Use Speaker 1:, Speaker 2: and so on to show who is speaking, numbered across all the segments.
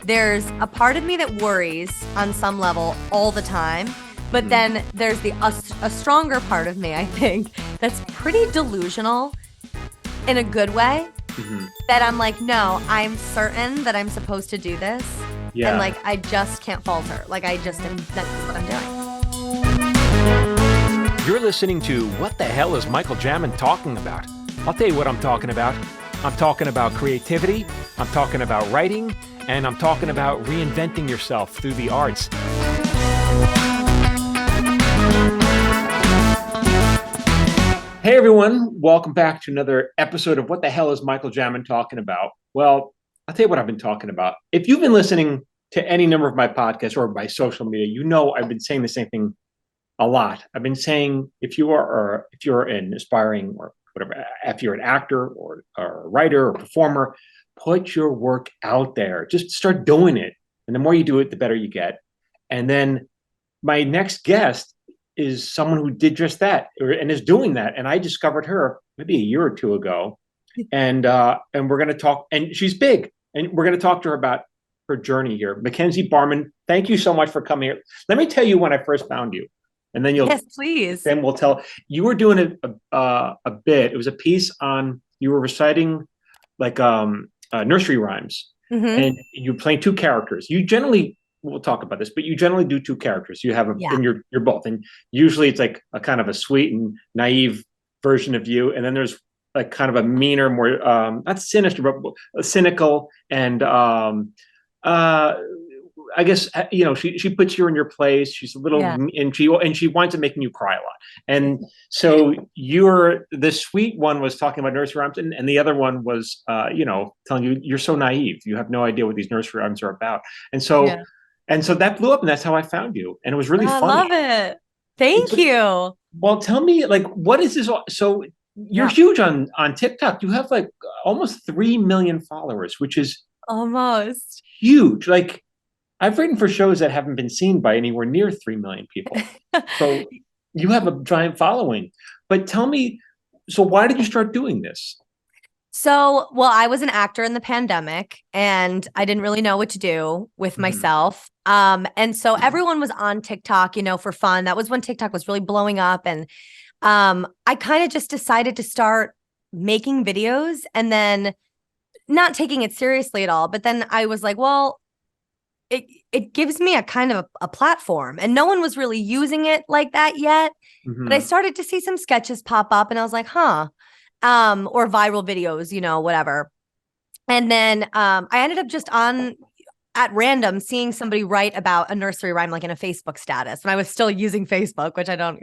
Speaker 1: there's a part of me that worries on some level all the time. But then there's a stronger part of me, I think, that's pretty delusional in a good way. That I'm like, no, I'm certain that I'm supposed to do this. Yeah. And like, I just can't falter. Like, that's what I'm doing.
Speaker 2: You're listening to What the Hell is Michael Jamin Talking About? I'll tell you what I'm talking about. I'm talking about creativity, I'm talking about writing, and I'm talking about reinventing yourself through the arts. Hey everyone, welcome back to another episode of What the Hell is Michael Jamin Talking About? Well, I'll tell you what I've been talking about. If you've been listening to any number of my podcasts or my social media, you know I've been saying the same thing a lot. I've been saying if you're an aspiring or whatever, if you're an actor or a writer or performer, put your work out there. Just start doing it. And the more you do it, the better you get. And then my next guest is someone who did just that and is doing that. And I discovered her maybe a year or two ago. And we're going to talk, and she's big. And we're going to talk to her about her journey here. Mackenzie Barmen, thank you so much for coming here. Let me tell you when I first found you. And then
Speaker 1: yes, please.
Speaker 2: Then we'll tell. You were doing a bit. It was a piece on, you were reciting like nursery rhymes, and you're playing two characters. You generally, we'll talk about this, but you generally do two characters. You have and you're both, and usually it's like a kind of a sweet and naive version of you, and then there's like kind of a meaner, more not sinister, but cynical and I guess, you know, she puts you in your place. She's a little, and she winds up making you cry a lot. And so the sweet one was talking about nursery rhymes, and the other one was, telling you you're so naive. You have no idea what these nursery rhymes are about. And so that blew up, and that's how I found you. And it was really funny.
Speaker 1: I love it. Thank you.
Speaker 2: Well, tell me, like, what is this? So you're huge on TikTok. You have like almost 3 million followers, which is
Speaker 1: almost
Speaker 2: huge. Like, I've written for shows that haven't been seen by anywhere near 3 million people. So you have a giant following. But tell me, so why did you start doing this?
Speaker 1: So, well, I was an actor in the pandemic and I didn't really know what to do with myself. And so everyone was on TikTok, for fun. That was when TikTok was really blowing up. And I kind of just decided to start making videos and then not taking it seriously at all. But then I was like, well, it gives me a kind of a platform, and no one was really using it like that yet. But I started to see some sketches pop up and I was like, or viral videos, whatever. And then I ended up just at random seeing somebody write about a nursery rhyme, like in a Facebook status. And I was still using Facebook, which I don't,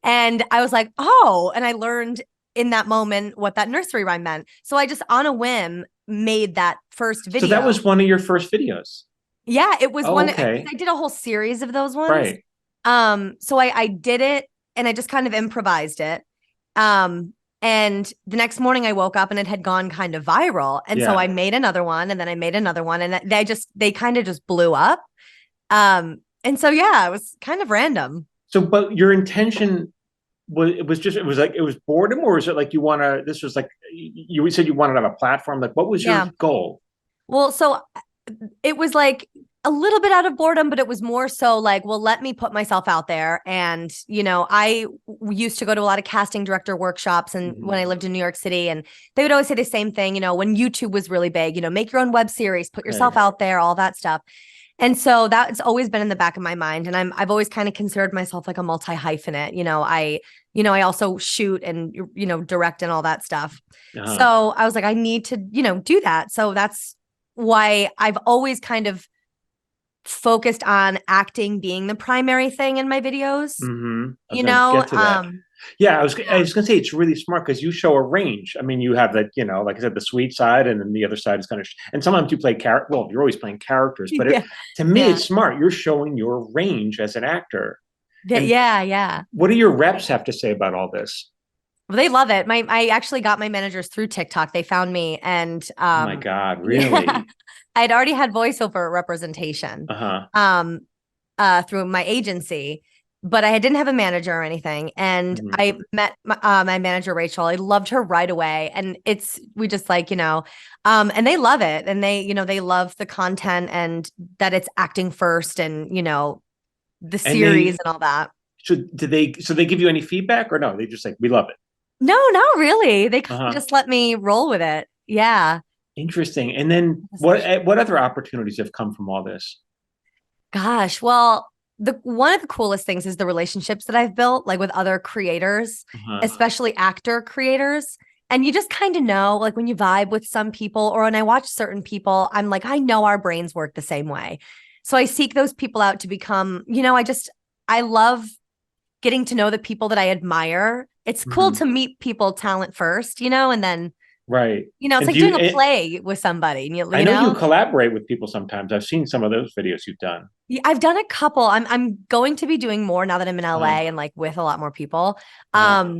Speaker 1: and I was like, oh, and I learned in that moment what that nursery rhyme meant. So I just on a whim made that first video.
Speaker 2: So that was one of your first videos.
Speaker 1: Yeah, it was one.
Speaker 2: Okay.
Speaker 1: I did a whole series of those ones.
Speaker 2: Right.
Speaker 1: So I did it and I just kind of improvised it. And the next morning I woke up and it had gone kind of viral. And so I made another one and then I made another one and they kind of just blew up. And so, it was kind of random.
Speaker 2: So, but your intention it was boredom, or is it like this was like, you said you wanted to have a platform. Like, what was your goal?
Speaker 1: Well, so it was like a little bit out of boredom, but it was more so like, well, let me put myself out there. And, I used to go to a lot of casting director workshops and when I lived in New York City, and they would always say the same thing, when YouTube was really big, make your own web series, put yourself out there, all that stuff. And so that's always been in the back of my mind. And I've always kind of considered myself like a multi-hyphenate. I also shoot and, direct and all that stuff. So I was like, I need to, do that. So that's why I've always kind of focused on acting being the primary thing in my videos.
Speaker 2: I was gonna say it's really smart because you show a range. I mean, you have that, like I said, the sweet side, and then the other side is kind of, and sometimes you play well, you're always playing characters, but to me, it's smart. You're showing your range as an actor. What do your reps have to say about all this?
Speaker 1: Well, they love it. I actually got my managers through TikTok. They found me and
Speaker 2: oh my God, really?
Speaker 1: I'd already had voiceover representation through my agency. but I didn't have a manager or anything. And
Speaker 2: Mhm.
Speaker 1: I met my manager, Rachel. I loved her right away. And we just like, and they love it. And they love the content and that it's acting first and, the
Speaker 2: And
Speaker 1: series and all that.
Speaker 2: so they give you any feedback or no? They just like, we love it.
Speaker 1: No, not really. They kind of
Speaker 2: Uh-huh.
Speaker 1: just let me roll with it. Yeah.
Speaker 2: Interesting. And then what other opportunities have come from all this?
Speaker 1: Gosh, well, the one of the coolest things is the relationships that I've built, like with other creators,
Speaker 2: Uh-huh.
Speaker 1: especially actor creators. And you just kind of know, like when you vibe with some people, or when I watch certain people, I'm like, I know our brains work the same way. So I seek those people out to become, I love getting to know the people that I admire. It's cool
Speaker 2: Mhm.
Speaker 1: to meet people talent first, and then,
Speaker 2: Right.
Speaker 1: it's
Speaker 2: And
Speaker 1: like doing a play with somebody,
Speaker 2: I know you collaborate with people sometimes. I've seen some of those videos you've done.
Speaker 1: Yeah, I've done a couple. I'm going to be doing more now that I'm in
Speaker 2: Uh-huh.
Speaker 1: LA and like with a lot more people.
Speaker 2: Uh-huh.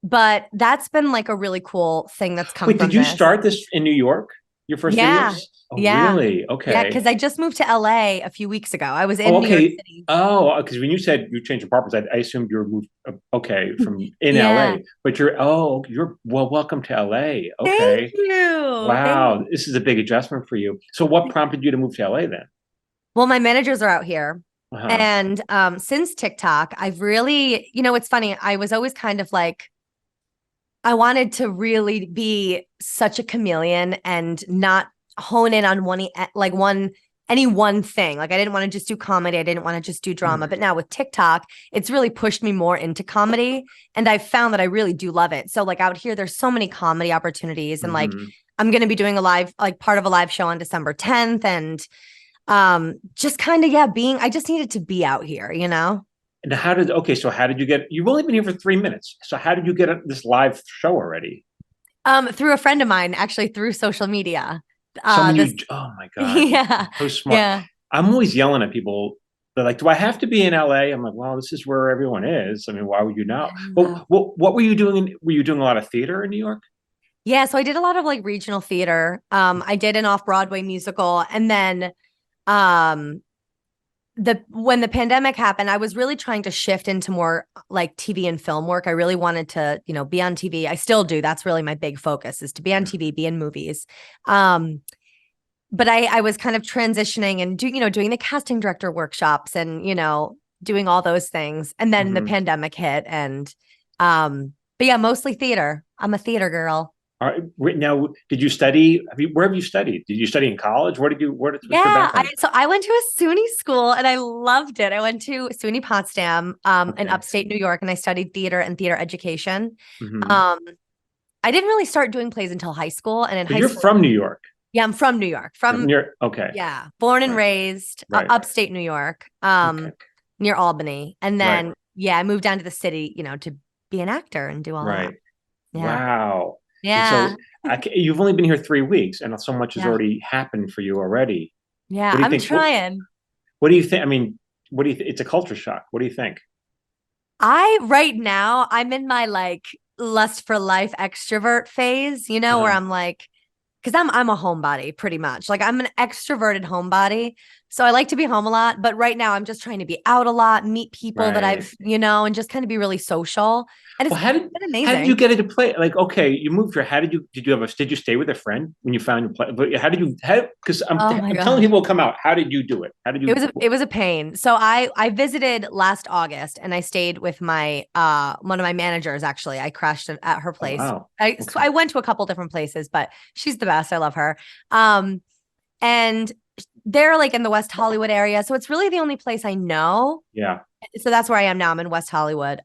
Speaker 1: But that's been like a really cool thing that's come
Speaker 2: Wait, did
Speaker 1: from
Speaker 2: you
Speaker 1: this.
Speaker 2: start this in New York? Your first
Speaker 1: Yeah.
Speaker 2: videos? Oh,
Speaker 1: Yeah.
Speaker 2: really?
Speaker 1: Yeah,
Speaker 2: Okay.
Speaker 1: because I just moved to LA a few weeks ago. I was
Speaker 2: Oh,
Speaker 1: in New York
Speaker 2: okay.
Speaker 1: City.
Speaker 2: Oh, because when you said you changed apartments, I assumed you were moved. Okay, from in
Speaker 1: Yeah.
Speaker 2: LA, but you're well. Welcome to LA.
Speaker 1: Thank
Speaker 2: Okay.
Speaker 1: you. Thank
Speaker 2: Wow, this is a big adjustment for you. So, what prompted you to move to LA then?
Speaker 1: Well, my managers are out here.
Speaker 2: Uh-huh.
Speaker 1: And since TikTok, I've really, it's funny. I was always kind of like, I wanted to really be such a chameleon and not hone in on any one thing. Like I didn't want to just do comedy. I didn't want to just do drama. But now with TikTok, it's really pushed me more into comedy. And I've found that I really do love it. So like out here, there's so many comedy opportunities. And like
Speaker 2: Mm-hmm.
Speaker 1: I'm gonna be doing part of a live show on December 10th. And just kind of, yeah, I just needed to be out here.
Speaker 2: And how did you get, you've only been here for 3 minutes. So how did you get this live show already?
Speaker 1: Through a friend of mine, actually through social media. This
Speaker 2: Oh my God,
Speaker 1: Yeah.
Speaker 2: so smart.
Speaker 1: Yeah.
Speaker 2: I'm always yelling at people. They're like, do I have to be in LA? I'm like, well, this is where everyone is. I mean, why would you know?
Speaker 1: Yeah.
Speaker 2: But what were you doing? Were you doing a lot of theater in New York?
Speaker 1: Yeah, so I did a lot of like regional theater. I did an off-Broadway musical, and then um when the pandemic happened, I was really trying to shift into more like TV and film work. I really wanted to, be on TV. I still do. That's really my big focus is to be on TV, be in movies. Um but I was kind of transitioning and doing the casting director workshops and, doing all those things. And then the
Speaker 2: Mm-hmm.
Speaker 1: pandemic hit and but yeah, mostly theater. I'm a theater girl.
Speaker 2: All right, now, did you study? Where have you studied? Did you study in college? What's your
Speaker 1: Yeah,
Speaker 2: background?
Speaker 1: I went to a SUNY school and I loved it. I went to SUNY Potsdam in
Speaker 2: Okay.
Speaker 1: upstate New York and I studied theater and theater education.
Speaker 2: Mm-hmm.
Speaker 1: Um I didn't really start doing plays until high school and in
Speaker 2: But
Speaker 1: high
Speaker 2: you're
Speaker 1: school,
Speaker 2: from New York.
Speaker 1: yeah, I'm from New York. From
Speaker 2: Okay.
Speaker 1: Yeah, born and
Speaker 2: Right.
Speaker 1: raised
Speaker 2: Right.
Speaker 1: upstate New York,
Speaker 2: Okay.
Speaker 1: near Albany. And
Speaker 2: Right.
Speaker 1: then yeah, I moved down to the city, to be an actor and do all that.
Speaker 2: Right.
Speaker 1: Yeah.
Speaker 2: Wow. And
Speaker 1: Yeah.
Speaker 2: so you've only been here 3 weeks, and so much has
Speaker 1: Yeah.
Speaker 2: already happened for you already.
Speaker 1: Yeah,
Speaker 2: What do you
Speaker 1: I'm
Speaker 2: think?
Speaker 1: trying.
Speaker 2: What do you think? I mean, what do you? It's a culture shock. What do you think?
Speaker 1: Right now I'm in my like lust for life extrovert phase, where
Speaker 2: Uh-huh.
Speaker 1: I'm like, because I'm a homebody pretty much. Like I'm an extroverted homebody. So I like to be home a lot. But right now I'm just trying to be out a lot, meet people that
Speaker 2: Right.
Speaker 1: and just kind of be really social. And
Speaker 2: Well,
Speaker 1: it's been
Speaker 2: how did you
Speaker 1: amazing.
Speaker 2: get into play? Like, okay, you moved here. How did you stay with a friend when you found your play? But how did you? Because
Speaker 1: Oh my
Speaker 2: I'm telling
Speaker 1: gosh.
Speaker 2: people to come out. How did you do it? How did you?
Speaker 1: It was a pain. So I visited last August and I stayed with my one of my managers actually. I crashed at her
Speaker 2: Oh
Speaker 1: place.
Speaker 2: wow.
Speaker 1: So
Speaker 2: Okay.
Speaker 1: I went to a couple different places, but she's the best. I love her. Um and they're like in the West Hollywood area. So it's really the only place I know.
Speaker 2: Yeah.
Speaker 1: So that's where I am now. I'm in West Hollywood.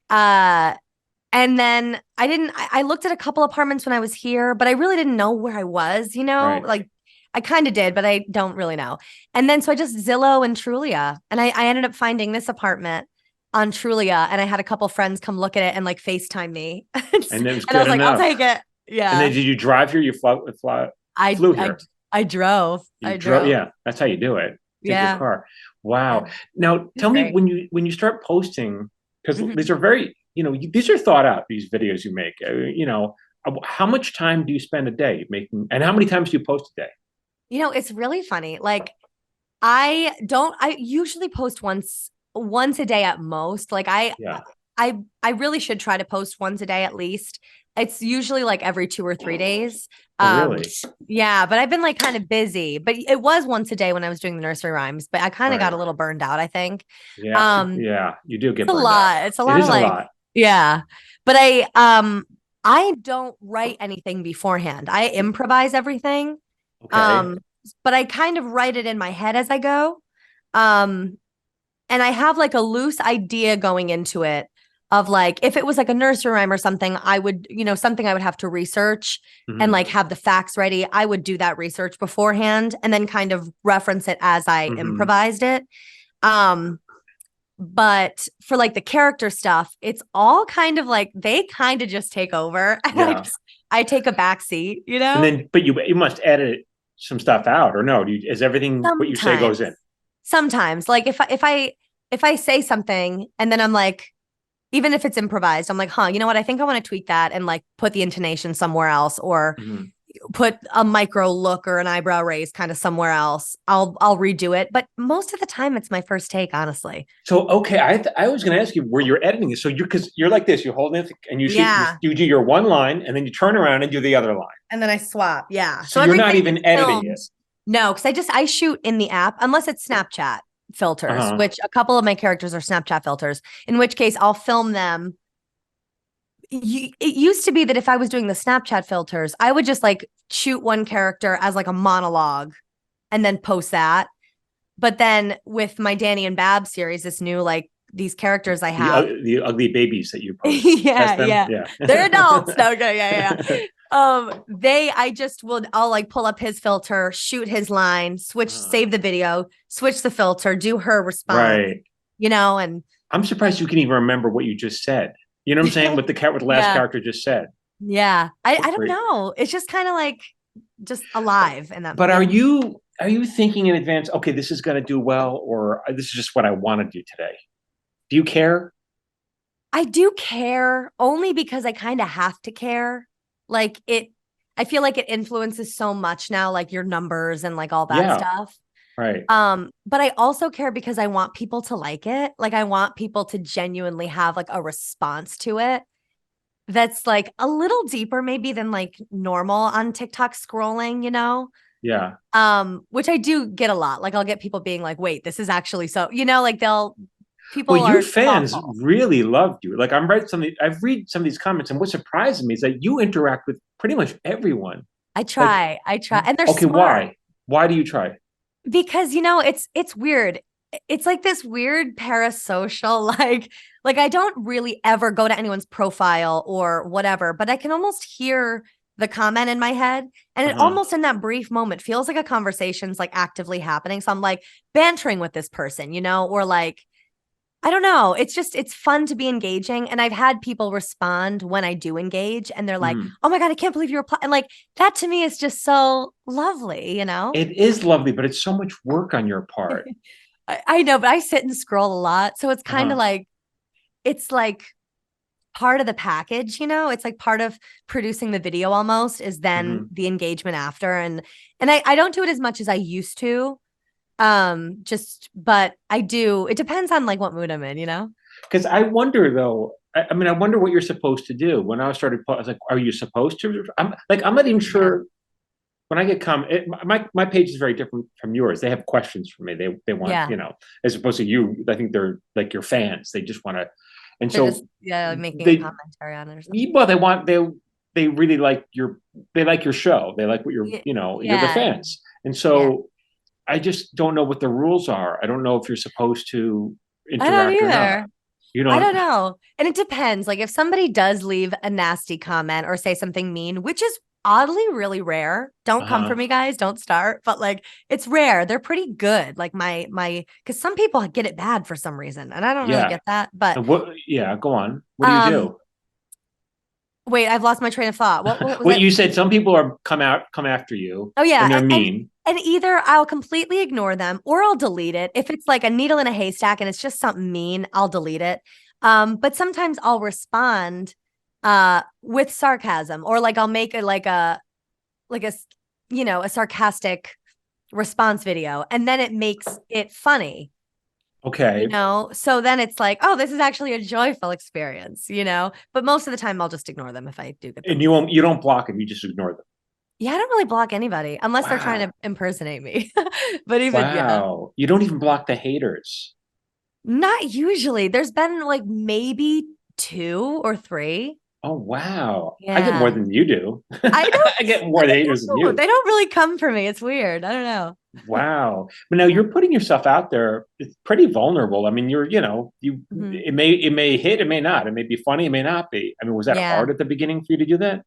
Speaker 1: Uh and then I looked at a couple apartments when I was here, but I really didn't know where I was,
Speaker 2: Right.
Speaker 1: like I kind of did, but I don't really know. And then so I just Zillow and Trulia, and I ended up finding this apartment on Trulia, and I had a couple friends come look at it and like FaceTime me. And
Speaker 2: And it was
Speaker 1: I
Speaker 2: good
Speaker 1: was like, I'll
Speaker 2: enough.
Speaker 1: take it.
Speaker 2: And then
Speaker 1: Yeah.
Speaker 2: did you drive here?
Speaker 1: I
Speaker 2: Flew
Speaker 1: I
Speaker 2: here.
Speaker 1: I drove.
Speaker 2: You
Speaker 1: I
Speaker 2: drove.
Speaker 1: drove.
Speaker 2: Yeah, that's how you do it. Take your
Speaker 1: Yeah.
Speaker 2: car.
Speaker 1: Yeah.
Speaker 2: Wow. Now
Speaker 1: It was
Speaker 2: tell me
Speaker 1: great.
Speaker 2: when you start posting, because
Speaker 1: Mhm.
Speaker 2: these are very, these are thought out, these videos you make. How much time do you spend a day making, and how many times do you post a day?
Speaker 1: It's really funny. Like I usually post once once a day at most. Like
Speaker 2: Yeah.
Speaker 1: I really should try to post once a day at least. It's usually like every 2 or 3 days.
Speaker 2: Oh,
Speaker 1: Um,
Speaker 2: really?
Speaker 1: yeah, but I've been like kind of busy. But it was once a day when I was doing the nursery rhymes, but I kind of got
Speaker 2: Right.
Speaker 1: a little burned out, I think.
Speaker 2: Yeah.
Speaker 1: Um,
Speaker 2: Yeah. You do
Speaker 1: it's
Speaker 2: get
Speaker 1: a
Speaker 2: burned out.
Speaker 1: lot. It's a
Speaker 2: It
Speaker 1: lot of
Speaker 2: is a
Speaker 1: like,
Speaker 2: lot.
Speaker 1: yeah. But I don't write anything beforehand. I improvise everything.
Speaker 2: Okay.
Speaker 1: Um, but I kind of write it in my head as I go. Um, and I have like a loose idea going into it of like if it was like a nursery rhyme or something, I would, something I would have to research and
Speaker 2: Hmm.
Speaker 1: like have the facts ready. I would do that research beforehand and then kind of reference it as I
Speaker 2: Hmm.
Speaker 1: improvised it. Um, but for like the character stuff, it's all kind of like they kind of just take over and
Speaker 2: Yeah.
Speaker 1: I take a back seat,
Speaker 2: And then, but you must edit some stuff out, or no? Is everything what you say goes
Speaker 1: Sometimes.
Speaker 2: in?
Speaker 1: Sometimes. Like if I say something and then I'm like, even if it's improvised, I'm like, huh, you know what? I think I want to tweak that and like put the intonation somewhere else or
Speaker 2: Hmm.
Speaker 1: put a micro look or an eyebrow raise kind of somewhere else. I'll redo it. But most of the time it's my first take, honestly.
Speaker 2: So okay, I was going to ask you where you're editing it. So you because you're like this, you hold it and you see
Speaker 1: Yeah.
Speaker 2: you do your one line and then you turn around and do the other line.
Speaker 1: And then I swap. Yeah.
Speaker 2: So
Speaker 1: So
Speaker 2: you're not
Speaker 1: everything is
Speaker 2: even editing
Speaker 1: filmed.
Speaker 2: it.
Speaker 1: No, because I shoot in the app, unless it's Snapchat
Speaker 2: Uh
Speaker 1: filters,
Speaker 2: huh.
Speaker 1: which a couple of my characters are Snapchat filters, in which case I'll film them. It used to be that if I was doing the Snapchat filters, I would just like shoot one character as like a monologue and then post that. But then with my Danny and Bab series, this new like these characters I have.
Speaker 2: The ugly babies that you post. That's
Speaker 1: Yeah,
Speaker 2: them.
Speaker 1: yeah.
Speaker 2: Yeah.
Speaker 1: They're adults. No, okay, yeah. I just will I'll like pull up his filter, shoot his line, switch,
Speaker 2: Uh,
Speaker 1: save the video, switch the filter, do her response,
Speaker 2: right.
Speaker 1: and
Speaker 2: I'm surprised you can even remember what you just said. You know what I'm saying? What the last
Speaker 1: yeah,
Speaker 2: character just said.
Speaker 1: yeah. I don't
Speaker 2: Great.
Speaker 1: know. It's just kind of like just alive in that
Speaker 2: But
Speaker 1: in
Speaker 2: are you thinking in advance? Okay, this is going to do well, or this is just what I want to do today. Do you care?
Speaker 1: I do care only because I kind of have to care. Like I feel like it influences so much now, like your numbers and like all that
Speaker 2: Yeah.
Speaker 1: stuff.
Speaker 2: Right.
Speaker 1: But I also care because I want people to like it. Like I want people to genuinely have like a response to it that's like a little deeper maybe than like normal on TikTok scrolling.
Speaker 2: Yeah.
Speaker 1: Which I do get a lot. Like I'll get people being like, "Wait, this is actually so," like
Speaker 2: Well,
Speaker 1: people
Speaker 2: your
Speaker 1: are
Speaker 2: fans
Speaker 1: thoughtful.
Speaker 2: really loved you. Like I've read some of these comments, and what surprises me is that you interact with pretty much everyone. Like,
Speaker 1: I try, and they're
Speaker 2: okay,
Speaker 1: smart.
Speaker 2: why? Why do you try?
Speaker 1: Because it's weird. It's like this weird parasocial like I don't really ever go to anyone's profile or whatever, but I can almost hear the comment in my head and it
Speaker 2: Uh-huh.
Speaker 1: almost in that brief moment feels like a conversation's like actively happening. So I'm like bantering with this person, or like I don't know. It's fun to be engaging. And I've had people respond when I do engage and they're like,
Speaker 2: Mhm.
Speaker 1: oh my God, I can't believe you replied. And like that to me is just so lovely.
Speaker 2: It is lovely, but it's so much work on your part.
Speaker 1: I know, but I sit and scroll a lot. So it's kind of
Speaker 2: Uh-huh.
Speaker 1: like, it's like part of the package. It's like part of producing the video almost is then
Speaker 2: Hmm.
Speaker 1: the engagement after. And I don't do it as much as I used to. But I do, it depends on like what mood I'm in.
Speaker 2: Because I wonder though. I mean, I wonder what you're supposed to do. When I started, I was like, "Are you supposed to?" I'm not even
Speaker 1: Yeah.
Speaker 2: sure. When I get my page is very different from yours. They have questions for me. They want
Speaker 1: Yeah.
Speaker 2: as opposed to you. I think they're like your fans. They just want to, and
Speaker 1: They're just,
Speaker 2: so
Speaker 1: yeah, like making a
Speaker 2: they
Speaker 1: commentary on it or something.
Speaker 2: well they really like your show. They like what
Speaker 1: Yeah.
Speaker 2: you're the
Speaker 1: Yeah.
Speaker 2: fans, and
Speaker 1: Yeah.
Speaker 2: so I just don't know what the rules are. I don't know if you're supposed to
Speaker 1: I don't
Speaker 2: interact or not.
Speaker 1: either.
Speaker 2: You
Speaker 1: I don't
Speaker 2: don't.
Speaker 1: know. And it depends. Like if somebody does leave a nasty comment or say something mean, which is oddly really rare. Don't come for
Speaker 2: Uh-huh.
Speaker 1: me, guys. Don't start. But like it's rare. They're pretty good. Like my because some people get it bad for some reason. And I don't really
Speaker 2: Yeah.
Speaker 1: get that. But
Speaker 2: And what? Yeah. Go on. What do you
Speaker 1: um
Speaker 2: do?
Speaker 1: wait, I've lost my train of thought. What was
Speaker 2: What
Speaker 1: it?
Speaker 2: you said? Some people come after you,
Speaker 1: Oh yeah.
Speaker 2: and they're
Speaker 1: And
Speaker 2: mean.
Speaker 1: and either I'll completely ignore them or I'll delete it. If it's like a needle in a haystack and it's just something mean, I'll delete it. But sometimes I'll respond with sarcasm or like I'll make like a sarcastic response video and then it makes it funny.
Speaker 2: Okay.
Speaker 1: So then it's like, oh, this is actually a joyful experience, but most of the time I'll just ignore them if I do get them.
Speaker 2: And you don't block them, you just ignore them.
Speaker 1: Yeah, I don't really block anybody unless they're trying
Speaker 2: Wow.
Speaker 1: to impersonate me. But even, yeah,
Speaker 2: Wow. You don't even block the haters.
Speaker 1: not usually. There's been like maybe two or three.
Speaker 2: Oh, wow. I get more
Speaker 1: Yeah.
Speaker 2: than you do.
Speaker 1: I don't,
Speaker 2: I get more haters than you.
Speaker 1: they don't really come for me. It's weird. I don't know.
Speaker 2: Wow. But now you're putting yourself out there. It's pretty vulnerable. I mean,
Speaker 1: Mhm.
Speaker 2: it may hit, it may not. It may be funny, it may not be. I mean, was that
Speaker 1: Yeah.
Speaker 2: hard at the beginning for you to do that?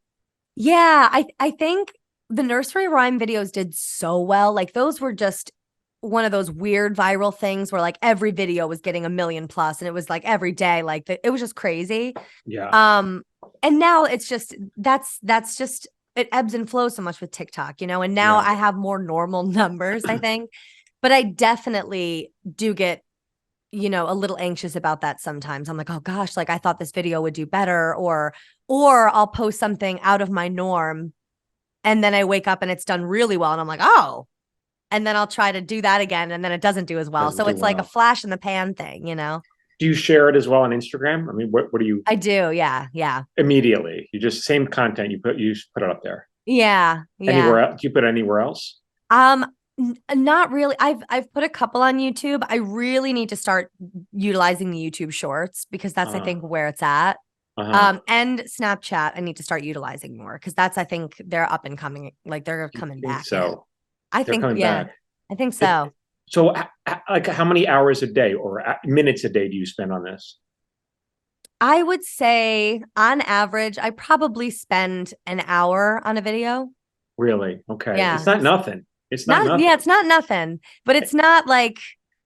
Speaker 1: Yeah. I think the nursery rhyme videos did so well. Like those were just one of those weird viral things where like every video was getting a million plus and it was like every day, like it was just crazy.
Speaker 2: Yeah.
Speaker 1: Um, and now it's just that's just it ebbs and flows so much with TikTok, and now
Speaker 2: Yeah.
Speaker 1: I have more normal numbers, I think. But I definitely do get, a little anxious about that sometimes. I'm like, oh gosh, like I thought this video would do better, or I'll post something out of my norm and then I wake up and it's done really well. And I'm like, oh, and then I'll try to do that again and then it doesn't do as well.
Speaker 2: Doesn't
Speaker 1: So
Speaker 2: do
Speaker 1: it's like a
Speaker 2: well.
Speaker 1: flash in the pan thing.
Speaker 2: Do you share it as well on Instagram? I mean, what do you
Speaker 1: I do. Yeah. Yeah.
Speaker 2: immediately? You just same content you just put it up there.
Speaker 1: Yeah. Yeah.
Speaker 2: Anywhere else? Do you put it anywhere else?
Speaker 1: Um, Not really. I've put a couple on YouTube. I really need to start utilizing the YouTube Shorts because that's I
Speaker 2: Uh,
Speaker 1: think where it's at.
Speaker 2: uh-huh.
Speaker 1: And Snapchat I need to start utilizing more because that's I think they're up and coming, like they're
Speaker 2: You
Speaker 1: coming
Speaker 2: think
Speaker 1: back in.
Speaker 2: so?
Speaker 1: I
Speaker 2: They're
Speaker 1: think,
Speaker 2: coming
Speaker 1: yeah,
Speaker 2: back.
Speaker 1: I think
Speaker 2: It,
Speaker 1: so.
Speaker 2: so, like, how many hours a day or minutes a day do you spend on this?
Speaker 1: I would say on average, I probably spend an hour on a video.
Speaker 2: Really? Okay. It's
Speaker 1: Yeah.
Speaker 2: not nothing. It's not
Speaker 1: Not, yeah,
Speaker 2: nothing.
Speaker 1: it's not nothing, but it's not like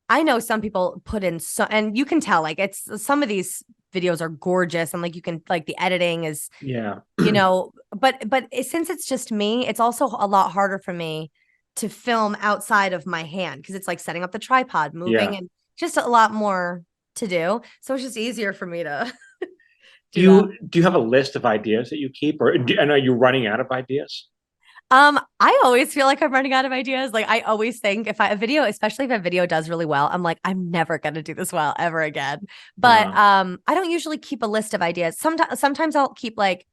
Speaker 1: I know some people put in so, and you can tell like it's some of these videos are gorgeous and like you can like the editing is,
Speaker 2: Yeah.
Speaker 1: since it's just me, it's also a lot harder for me to film outside of my hand because it's like setting up the tripod, moving,
Speaker 2: Yeah.
Speaker 1: and just a lot more to do. So it's just easier for me to
Speaker 2: Do
Speaker 1: do that.
Speaker 2: you have a list of ideas that you keep, and are you running out of ideas?
Speaker 1: I always feel like I'm running out of ideas. Like I always think if a video, especially if a video does really well, I'm like, I'm never gonna do this well ever again. But
Speaker 2: Uh,
Speaker 1: I don't usually keep a list of ideas. Sometimes I'll keep like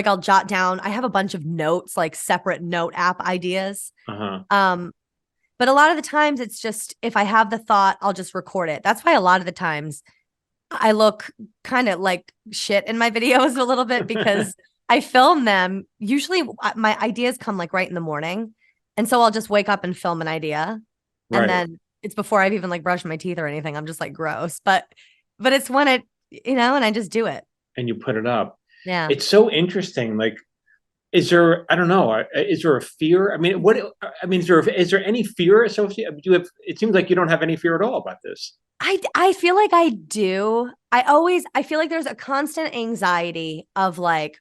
Speaker 1: I'll jot down. I have a bunch of notes, like separate note app ideas.
Speaker 2: uh-huh.
Speaker 1: Um, but a lot of the times it's just if I have the thought, I'll just record it. That's why a lot of the times I look kind of like shit in my videos a little bit because I film them. Usually my ideas come like right in the morning. And so I'll just wake up and film an idea. And
Speaker 2: Right.
Speaker 1: then it's before I've even like brushed my teeth or anything. I'm just like gross. But it's when and I just do it.
Speaker 2: And you put it up.
Speaker 1: Yeah.
Speaker 2: It's so interesting. Like, is there, I don't know, is there a fear? I mean, is there any fear associated? It seems like you don't have any fear at all about this.
Speaker 1: I feel like I do. I feel like there's a constant anxiety of like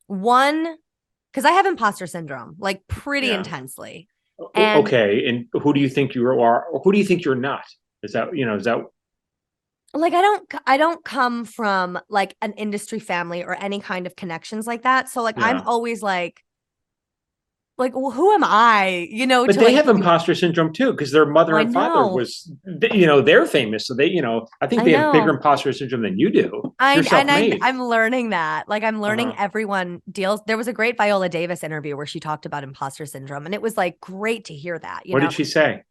Speaker 1: one, because I have imposter syndrome, like pretty
Speaker 2: Yeah.
Speaker 1: intensely. And
Speaker 2: Okay. And who do you think you are, or who do you think you're not? Is that,
Speaker 1: like I don't come from like an industry family or any kind of connections like that. So like I'm
Speaker 2: yeah.
Speaker 1: always like well, who am I,
Speaker 2: But
Speaker 1: to
Speaker 2: they
Speaker 1: like
Speaker 2: have imposter syndrome too, because their
Speaker 1: oh,
Speaker 2: mother
Speaker 1: I
Speaker 2: and father
Speaker 1: know.
Speaker 2: they're famous. So I think
Speaker 1: I
Speaker 2: they have bigger
Speaker 1: know.
Speaker 2: imposter syndrome than you do. You're
Speaker 1: I and I
Speaker 2: self-made.
Speaker 1: I'm learning that. Like I'm learning
Speaker 2: Uh-huh.
Speaker 1: everyone deals. There was a great Viola Davis interview where she talked about imposter syndrome and it was like great to hear that.
Speaker 2: What did she say?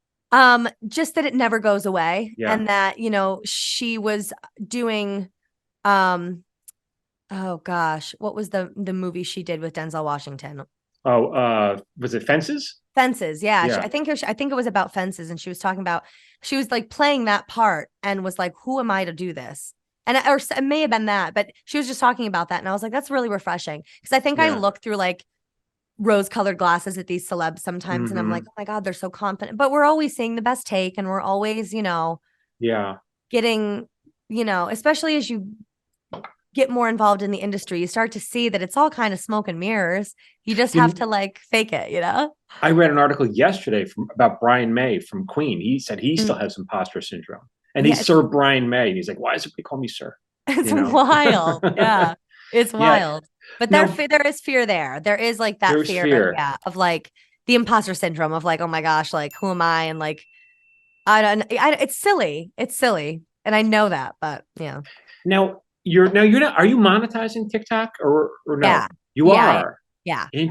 Speaker 1: Just that it never goes away
Speaker 2: Yeah.
Speaker 1: and that, she was doing um oh gosh, what was the movie she did with Denzel Washington?
Speaker 2: Oh, was it Fences?
Speaker 1: Fences. Yeah.
Speaker 2: Yeah.
Speaker 1: I think it was about fences and she was talking about she was like playing that part and was like, who am I to do this? And or it may have been that, but she was just talking about that and I was like, that's really refreshing because I think I
Speaker 2: Yeah.
Speaker 1: look through like rose-colored glasses at these celebs sometimes and I'm like,
Speaker 2: Hmm.
Speaker 1: oh my god, they're so confident, but we're always seeing the best take and we're always,
Speaker 2: Yeah.
Speaker 1: getting, especially as you get more involved in the industry, you start to see that it's all kind of smoke and mirrors. You just have to
Speaker 2: You,
Speaker 1: like fake it.
Speaker 2: I read an article yesterday about Brian May from Queen. He said he still
Speaker 1: Mm.
Speaker 2: has imposter syndrome, and
Speaker 1: Yeah,
Speaker 2: he's Sir Brian May, and he's like, "Why does everybody call me Sir?"
Speaker 1: it's
Speaker 2: You know?
Speaker 1: wild. Yeah, it's
Speaker 2: Yeah.
Speaker 1: wild. But
Speaker 2: Now
Speaker 1: there is fear there. There is like that
Speaker 2: there's
Speaker 1: fear,
Speaker 2: fear.
Speaker 1: yeah, of like the imposter syndrome of like, oh my gosh, like who am I? And like, It's silly. It's silly. And I know that, but yeah.
Speaker 2: You're not, are you monetizing TikTok or no?
Speaker 1: Yeah.
Speaker 2: You
Speaker 1: Yeah.
Speaker 2: are
Speaker 1: Yeah.
Speaker 2: in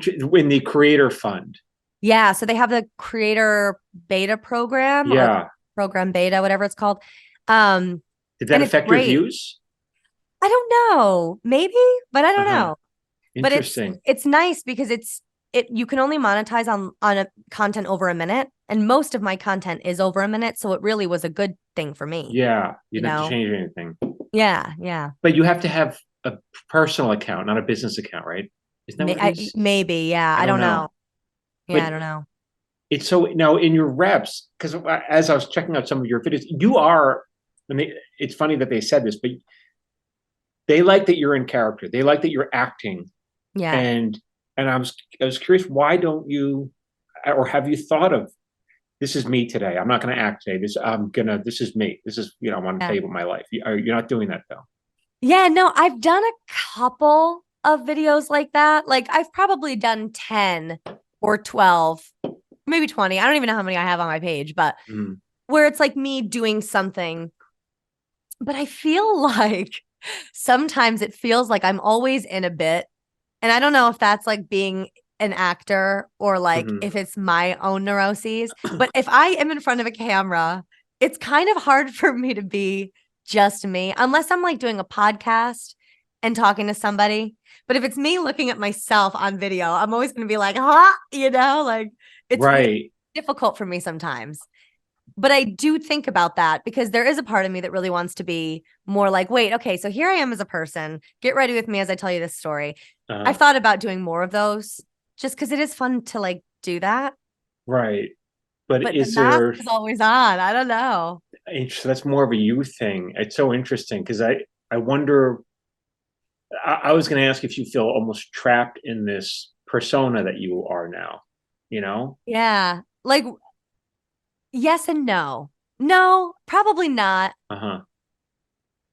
Speaker 2: the creator fund.
Speaker 1: Yeah. So they have the creator beta program or
Speaker 2: Yeah.
Speaker 1: program beta, whatever it's called. Um,
Speaker 2: Did that
Speaker 1: and it's
Speaker 2: affect your
Speaker 1: great.
Speaker 2: views?
Speaker 1: I don't know. Maybe, but I don't
Speaker 2: Uh-huh.
Speaker 1: know. But
Speaker 2: Interesting.
Speaker 1: it's nice because you can only monetize on a content over a minute, and most of my content is over a minute, so it really was a good thing for me,
Speaker 2: Yeah. You
Speaker 1: you
Speaker 2: don't have to
Speaker 1: know?
Speaker 2: change anything.
Speaker 1: Yeah, yeah.
Speaker 2: But you have to have a personal account, not a business account, right? Isn't that what it is?
Speaker 1: Maybe, yeah.
Speaker 2: I
Speaker 1: I
Speaker 2: don't
Speaker 1: don't
Speaker 2: know.
Speaker 1: know. Yeah, I
Speaker 2: But
Speaker 1: don't know.
Speaker 2: it's so now in your reps, because as I was checking out some of your videos, you are, it's funny that they said this, but they like that you're in character. They like that you're acting.
Speaker 1: Yeah.
Speaker 2: And I was curious, why don't you, or have you thought of, this is me today. I'm not going to act today. This is me. This is, I want to
Speaker 1: Yeah.
Speaker 2: tell you about my life. You're not doing that though.
Speaker 1: Yeah, no, I've done a couple of videos like that. Like I've probably done 10 or 12, maybe 20. I don't even know how many I have on my page, but
Speaker 2: Mm.
Speaker 1: where it's like me doing something. But I feel like sometimes it feels like I'm always in a bit. And I don't know if that's like being an actor or like
Speaker 2: Hmm.
Speaker 1: if it's my own neuroses. But if I am in front of a camera, it's kind of hard for me to be just me, unless I'm like doing a podcast and talking to somebody. But if it's me looking at myself on video, I'm always going to be like, huh, like it's
Speaker 2: Right.
Speaker 1: difficult for me sometimes. But I do think about that because there is a part of me that really wants to be more like, wait, okay, so here I am as a person. Get ready with me as I tell you this story. I've
Speaker 2: Uh,
Speaker 1: thought about doing more of those just because it is fun to like do that.
Speaker 2: right. But
Speaker 1: But the
Speaker 2: is
Speaker 1: mask
Speaker 2: there,
Speaker 1: is always on. I don't know.
Speaker 2: that's more of a you thing. It's so interesting because I wonder, I was going to ask if you feel almost trapped in this persona that you are now, you know?
Speaker 1: Yeah. Like, yes and no. No, probably not.
Speaker 2: Uh-huh.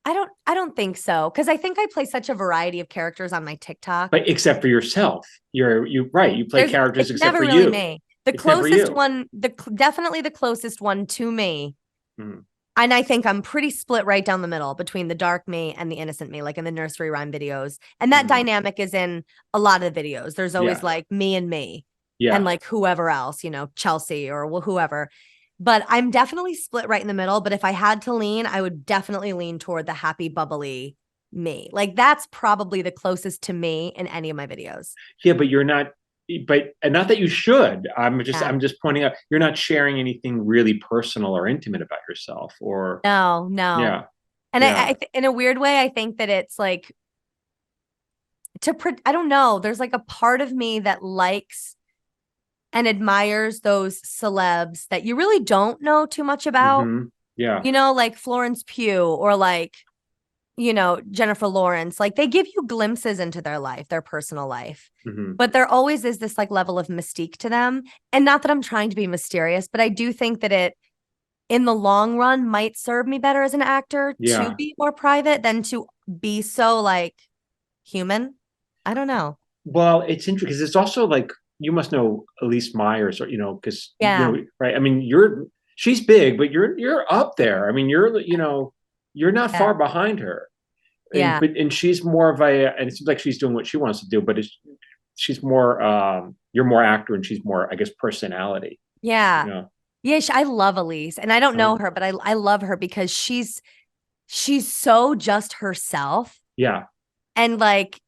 Speaker 1: I don't think so. Because I think I play such a variety of characters on my TikTok.
Speaker 2: But except for yourself, right. You play characters
Speaker 1: It's
Speaker 2: except
Speaker 1: never
Speaker 2: for
Speaker 1: really
Speaker 2: you.
Speaker 1: me. The
Speaker 2: It's never
Speaker 1: closest
Speaker 2: you.
Speaker 1: one, definitely the closest one to me.
Speaker 2: Mm.
Speaker 1: And I think I'm pretty split right down the middle between the dark me and the innocent me, like in the nursery rhyme videos. And that
Speaker 2: Mm.
Speaker 1: dynamic is in a lot of the videos. There's always
Speaker 2: Yeah.
Speaker 1: like me and me and
Speaker 2: Yeah.
Speaker 1: like whoever else, Chelsea or whoever. But I'm definitely split right in the middle. But if I had to lean, I would definitely lean toward the happy, bubbly me. Like that's probably the closest to me in any of my videos.
Speaker 2: Yeah, but you're not, and not that you should.
Speaker 1: Yeah.
Speaker 2: I'm just pointing out you're not sharing anything really personal or intimate about yourself or
Speaker 1: No, no.
Speaker 2: yeah.
Speaker 1: And
Speaker 2: Yeah.
Speaker 1: in a weird way, I think that it's like I don't know. There's like a part of me that likes and admires those celebs that you really don't know too much about,
Speaker 2: Hmm. Yeah.
Speaker 1: like Florence Pugh or like, Jennifer Lawrence. Like they give you glimpses into their life, their personal life.
Speaker 2: Hmm.
Speaker 1: But there always is this like level of mystique to them. And not that I'm trying to be mysterious, but I do think that it in the long run might serve me better as an actor to
Speaker 2: Yeah.
Speaker 1: be more private than to be so like human. I don't know.
Speaker 2: Well, it's interesting because it's also like you must know Elise Myers, or because
Speaker 1: Yeah.
Speaker 2: right. I mean, she's big, but you're up there. I mean, you're not
Speaker 1: Yeah.
Speaker 2: far behind her,
Speaker 1: Yeah.
Speaker 2: and she's more of and it seems like she's doing what she wants to do, but she's more you're more actor, and she's more, I guess, personality. You
Speaker 1: Yeah.
Speaker 2: know.
Speaker 1: Yeah, I love Elise and I don't know her, but I love her because she's so just herself
Speaker 2: Yeah.
Speaker 1: and like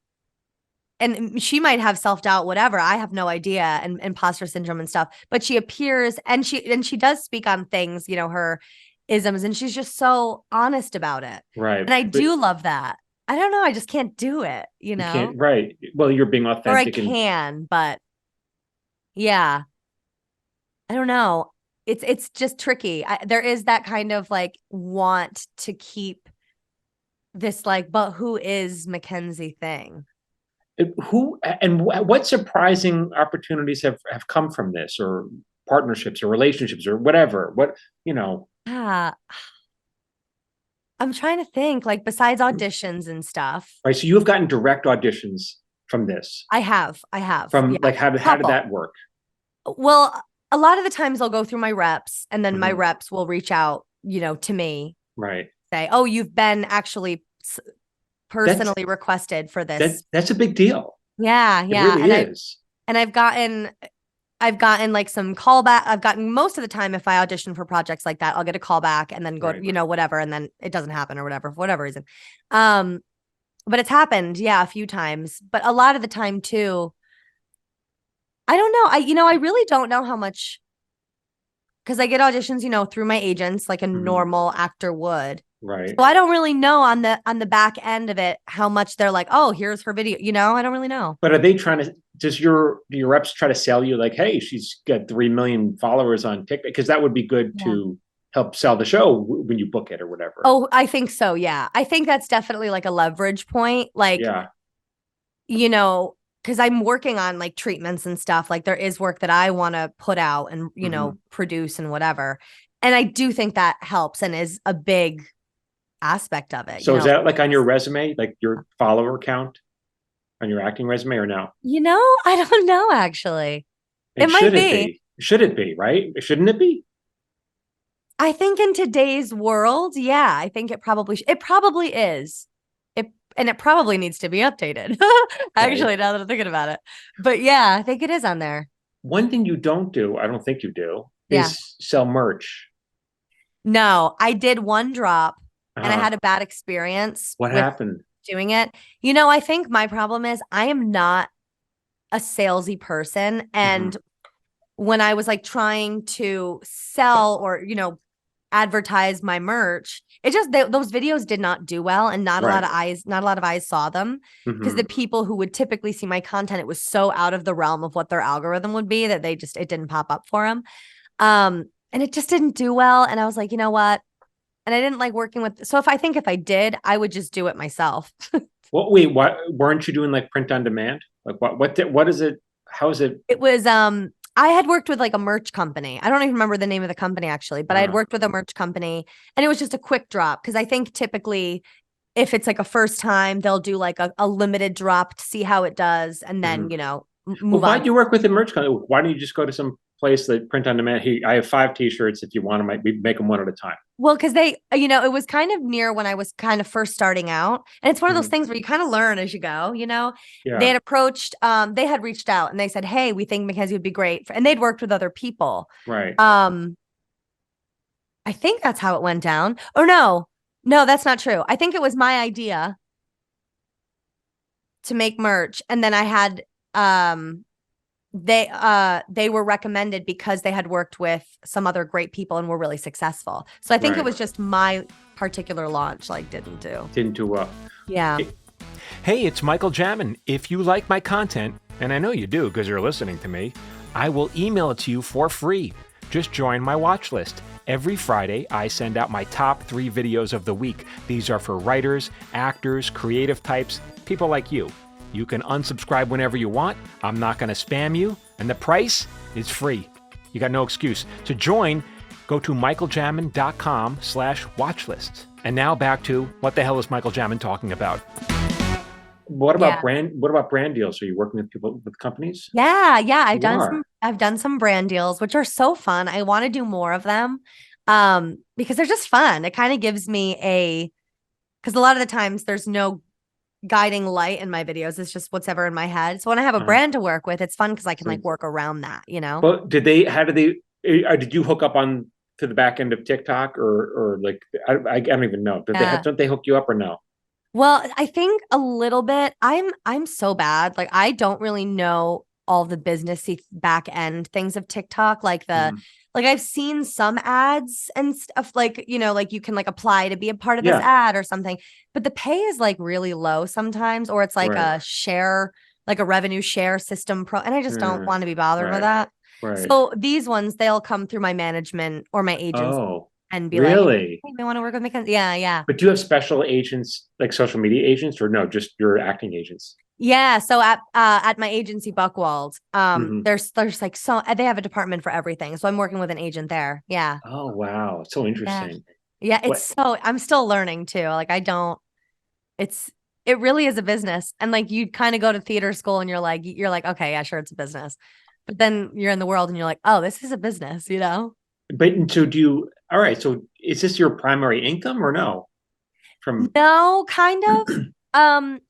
Speaker 1: and she might have self-doubt whatever. I have no idea and imposter syndrome and stuff, but she appears and she does speak on things, her isms and she's just so honest about it.
Speaker 2: Right.
Speaker 1: And I
Speaker 2: But
Speaker 1: do love that. I don't know, I just can't do it,
Speaker 2: you can't. Right. Well, you're being
Speaker 1: Or I
Speaker 2: authentic, and
Speaker 1: can, but yeah. I don't know. It's just tricky. There is that kind of like want to keep this like, but who is Mackenzie thing?
Speaker 2: what surprising opportunities have come from this, or partnerships or relationships or whatever.
Speaker 1: Ah, I'm trying to think like besides auditions and stuff.
Speaker 2: Right. So you have gotten direct auditions from this.
Speaker 1: I have.
Speaker 2: From
Speaker 1: Yeah.
Speaker 2: like how did
Speaker 1: Couple.
Speaker 2: that work?
Speaker 1: Well, a lot of the times I'll go through my reps, and then my
Speaker 2: Mhm.
Speaker 1: reps will reach out, to me,
Speaker 2: Right.
Speaker 1: say, "Oh, you've been actually
Speaker 2: That's
Speaker 1: personally requested for
Speaker 2: that
Speaker 1: this."
Speaker 2: that's a big deal.
Speaker 1: Yeah,
Speaker 2: It
Speaker 1: yeah.
Speaker 2: really is.
Speaker 1: And I've gotten like some callback. I've gotten most of the time if I audition for projects like that, I'll get a call back and then go,
Speaker 2: Right.
Speaker 1: whatever, and then it doesn't happen or whatever for whatever reason. Um, but it's happened, yeah, a few times. But a lot of the time too, I don't know. I really don't know how much, because I get auditions, through my agents like a
Speaker 2: Mhm.
Speaker 1: normal actor would.
Speaker 2: Right.
Speaker 1: So I don't really know on the back end of it how much they're like, oh, here's her video. I don't really know.
Speaker 2: But are they trying to? Do your reps try to sell you like, hey, she's got 3 million followers on TikTok? Because that would be good
Speaker 1: Yeah.
Speaker 2: to help sell the show when you book it or whatever.
Speaker 1: Oh, I think so. Yeah. I think that's definitely like a leverage point. Like,
Speaker 2: Yeah.
Speaker 1: you know, because I'm working on like treatments and stuff. Like, there is work that I want to put out and,
Speaker 2: Mhm.
Speaker 1: produce and whatever. And I do think that helps and is a big aspect of it,
Speaker 2: So is that like on your resume, like your follower count on your acting resume, or no?
Speaker 1: I don't know actually. It
Speaker 2: And
Speaker 1: might
Speaker 2: should it
Speaker 1: be.
Speaker 2: be? Should it be, right? Shouldn't it be?
Speaker 1: I think in today's world, yeah, I think it probably is. It probably needs to be updated.
Speaker 2: Okay.
Speaker 1: Actually, now that I'm thinking about it. But yeah, I think it is on there.
Speaker 2: One thing you don't do, I don't think you do,
Speaker 1: Yeah.
Speaker 2: is sell merch.
Speaker 1: No, I did one drop and I
Speaker 2: Uh,
Speaker 1: had a bad experience
Speaker 2: what
Speaker 1: with
Speaker 2: happened?
Speaker 1: doing it. I think my problem is I am not a salesy person. And
Speaker 2: Mhm.
Speaker 1: when I was like trying to sell or, advertise my merch, those videos did not do well, and
Speaker 2: Right.
Speaker 1: not a lot of eyes saw them, because the
Speaker 2: Mhm.
Speaker 1: people who would typically see my content, it was so out of the realm of what their algorithm would be that it didn't pop up for them. And it just didn't do well. And I was like, you know what? And I didn't like working with. So if I did, I would just do it myself.
Speaker 2: Wait, what weren't you doing like print on demand? Like what is it? How is it?
Speaker 1: It was I had worked with like a merch company. I don't even remember the name of the company actually, but I had
Speaker 2: Uh,
Speaker 1: worked with a merch company, and it was just a quick drop, because I think typically if it's like a first time, they'll do like a limited drop to see how it does, and then,
Speaker 2: mhm. Well,
Speaker 1: move on.
Speaker 2: why'd you work with a merch company? Why don't you just go to some place that print on demand? Hey, I have 5 T-shirts. If you want them, we make them one at a time.
Speaker 1: Well, because it was kind of near when I was kind of first starting out. And it's one of those
Speaker 2: Mhm.
Speaker 1: things where you kind of learn as you go. They
Speaker 2: Yeah.
Speaker 1: had they had reached out and they said, hey, we think Mackenzie would be great. And they'd worked with other people.
Speaker 2: Right.
Speaker 1: Um, I think that's how it went down. Or no, that's not true. I think it was my idea to make merch. And then I had, they were recommended because they had worked with some other great people and were really successful. So I think it
Speaker 2: Right.
Speaker 1: was just my particular launch like didn't do.
Speaker 2: Didn't do well.
Speaker 1: Yeah.
Speaker 3: Hey, it's Michael Jamin. If you like my content, and I know you do because you're listening to me, I will email it to you for free. Just join my watch list. Every Friday, I send out my top 3 videos of the week. These are for writers, actors, creative types, people like you. You can unsubscribe whenever you want. I'm not going to spam you, and the price is free. You got no excuse. To join, go to michaeljamin.com/watchlists. And now back to what the hell is Michael Jamin talking about?
Speaker 2: What
Speaker 1: Yeah.
Speaker 2: about brand deals? Are you working with people with companies?
Speaker 1: Yeah, yeah.
Speaker 2: You are.
Speaker 1: I've done some brand deals, which are so fun. I want to do more of them. Because they're just fun. It kind of gives me because a lot of the times there's no guiding light in my videos. It's just what's ever in my head. So when I have a
Speaker 2: Uh,
Speaker 1: brand to work with, it's fun because I can
Speaker 2: so,
Speaker 1: like work around that.
Speaker 2: but how did they, did you hook up on to the back end of TikTok or like, I don't even know.
Speaker 1: Yeah.
Speaker 2: Don't they hook you up or no?
Speaker 1: Well, I think a little bit. I'm so bad. Like, I don't really know all the businessy back end things of TikTok,
Speaker 2: Mhm.
Speaker 1: like I've seen some ads and stuff, like, like you can like apply to be a part of this
Speaker 2: Yeah.
Speaker 1: ad or something, but the pay is like really low sometimes, or it's like
Speaker 2: Right.
Speaker 1: like a revenue share system and I just don't
Speaker 2: Mm,
Speaker 1: want to be bothered with
Speaker 2: right.
Speaker 1: that.
Speaker 2: Right.
Speaker 1: So these ones, they'll come through my management or my agents
Speaker 2: Oh,
Speaker 1: and be like,
Speaker 2: really?
Speaker 1: hey, I want to work with Mackenzie. Yeah, yeah.
Speaker 2: But do you have special agents, like social media agents, or no, just your acting agents?
Speaker 1: Yeah, so at my agency Buckwald,
Speaker 2: Hmm.
Speaker 1: there's like they have a department for everything. So I'm working with an agent there. Yeah.
Speaker 2: Oh, wow. So
Speaker 1: Yeah.
Speaker 2: interesting.
Speaker 1: Yeah,
Speaker 2: What?
Speaker 1: I'm still learning too. Like it's it really is a business. And like you kind of go to theater school and you're like, okay, yeah, sure, it's a business. But then you're in the world and you're like, oh, this is a business, you know?
Speaker 2: But so do you, all right, so is this your primary income or no? From
Speaker 1: No, kind of. Um,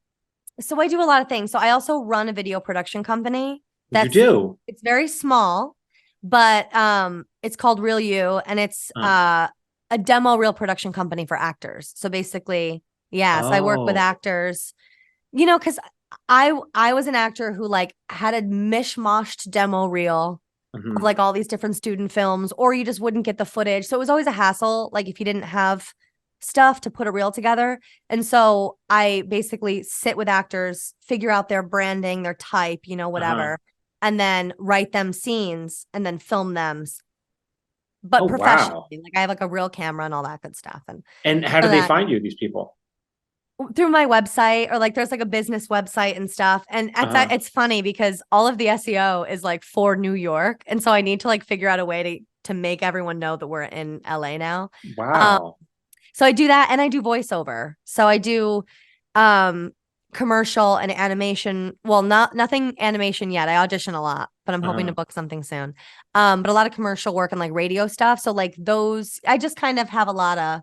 Speaker 1: so I do a lot of things. So I also run a video production company
Speaker 2: you
Speaker 1: that's
Speaker 2: do?
Speaker 1: it's very small, but it's called Real You, and it's
Speaker 2: Uh,
Speaker 1: a demo reel production company for actors. So basically, yes, I work with
Speaker 2: oh,
Speaker 1: actors, because I was an actor who like had a mishmashed demo reel of
Speaker 2: mhm.
Speaker 1: like all these different student films, or you just wouldn't get the footage. So it was always a hassle, like if you didn't have stuff to put a reel together. And so I basically sit with actors, figure out their branding, their type,
Speaker 2: Uh-huh.
Speaker 1: whatever, and then write them scenes and then film them, but
Speaker 2: Oh,
Speaker 1: professionally.
Speaker 2: wow.
Speaker 1: Like I have like a real camera and all that good stuff. And
Speaker 2: And how do
Speaker 1: so
Speaker 2: they
Speaker 1: that
Speaker 2: find you, these people?
Speaker 1: through my website, or like there's like a business website and stuff. And
Speaker 2: Uh-huh.
Speaker 1: it's funny because all of the SEO is like for New York. And so I need to like figure out a way to make everyone know that we're in LA now. Um,
Speaker 2: Wow.
Speaker 1: so I do that, and I do voiceover. So I do um commercial and animation. Well, nothing animation yet. I audition a lot, but I'm hoping to
Speaker 2: Uh-huh.
Speaker 1: book something soon. But a lot of commercial work and like radio stuff. So like those, I just kind of have a lot of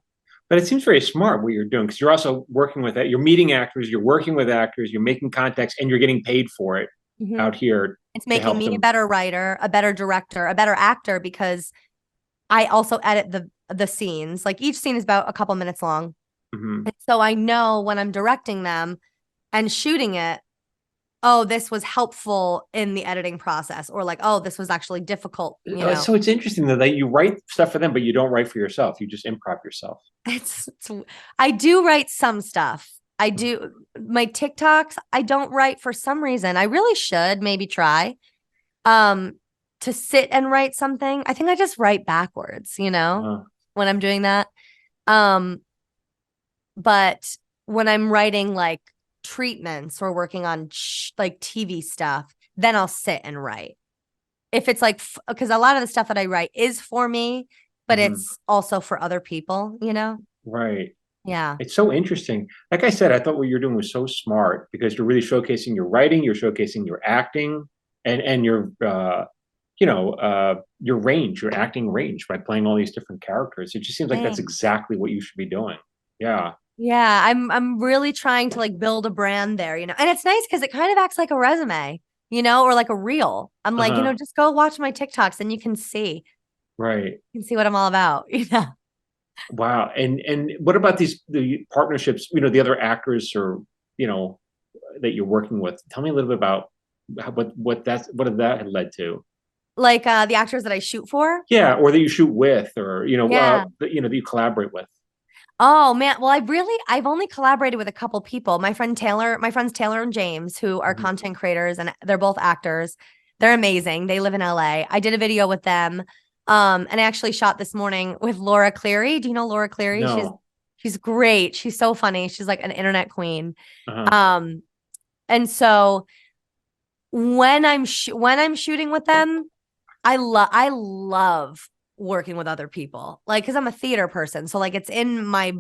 Speaker 2: But it seems very smart what you're doing because you're also working with that. You're meeting actors, you're working with actors, you're making contacts, and you're getting paid for it
Speaker 1: Mhm.
Speaker 2: out here
Speaker 1: It's
Speaker 2: to
Speaker 1: making
Speaker 2: help
Speaker 1: me a
Speaker 2: them.
Speaker 1: better writer, a better director, a better actor, because I also edit the scenes. Like each scene is about a couple minutes long.
Speaker 2: Hmm.
Speaker 1: And so I know when I'm directing them and shooting it, oh, this was helpful in the editing process, or like, oh, this was actually difficult.
Speaker 2: So it's interesting though that you write stuff for them, but you don't write for yourself. You just improv yourself.
Speaker 1: It's I do write some stuff. I do my TikToks, I don't write for some reason. I really should maybe try um to sit and write something. I think I just write backwards,
Speaker 2: Uh,
Speaker 1: when I'm doing that. Um but when I'm writing like treatments or working on like TV stuff, then I'll sit and write. If it's like because a lot of the stuff that I write is for me, but
Speaker 2: mhm.
Speaker 1: it's also for other people.
Speaker 2: Right.
Speaker 1: Yeah.
Speaker 2: It's so interesting. Like I said, I thought what you're doing was so smart because you're really showcasing your writing, you're showcasing your acting, and your range, your acting range by playing all these different characters. It just seems like that's
Speaker 1: Thanks.
Speaker 2: exactly what you should be doing. Yeah.
Speaker 1: Yeah, I'm really trying to like build a brand there. And it's nice because it kind of acts like a resume, or like a reel. I'm like,
Speaker 2: Uh-huh.
Speaker 1: just go watch my TikToks and
Speaker 2: Right.
Speaker 1: you can see what I'm all about.
Speaker 2: Wow. And what about the partnerships, the other actors or, you know, that you're working with? Tell me a little bit about what did that led to?
Speaker 1: Like the actors that I shoot for.
Speaker 2: Yeah, or that you shoot with, or
Speaker 1: Yeah.
Speaker 2: that you collaborate with.
Speaker 1: Oh man. Well, I've only collaborated with a couple people. My friends Taylor and James, who are
Speaker 2: Mhm.
Speaker 1: content creators, and they're both actors. They're amazing. They live in LA. I did a video with them. And I actually shot this morning with Laura Cleary. Do you know Laura Cleary?
Speaker 2: No.
Speaker 1: She's great. She's so funny. She's like an internet queen.
Speaker 2: Uh-huh.
Speaker 1: Um, and so when I'm shooting with them, I love working with other people. Like, because I'm a theater person. So like it's in my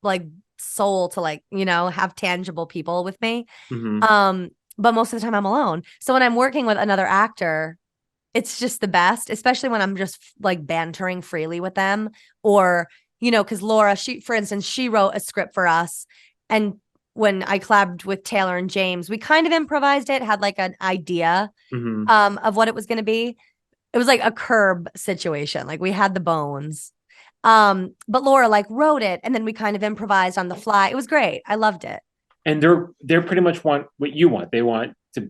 Speaker 1: like soul to like, have tangible people with me.
Speaker 2: Hmm.
Speaker 1: But most of the time I'm alone. So when I'm working with another actor, it's just the best, especially when I'm just like bantering freely with them. Or, because Laura, for instance, she wrote a script for us. And when I collabed with Taylor and James, we kind of improvised it, had like an idea
Speaker 2: Hmm.
Speaker 1: of what it was going to be. It was like a Curb situation. Like we had the bones. But Laura like wrote it, and then we kind of improvised on the fly. It was great. I loved it.
Speaker 2: And they're pretty much want what you want. They want to,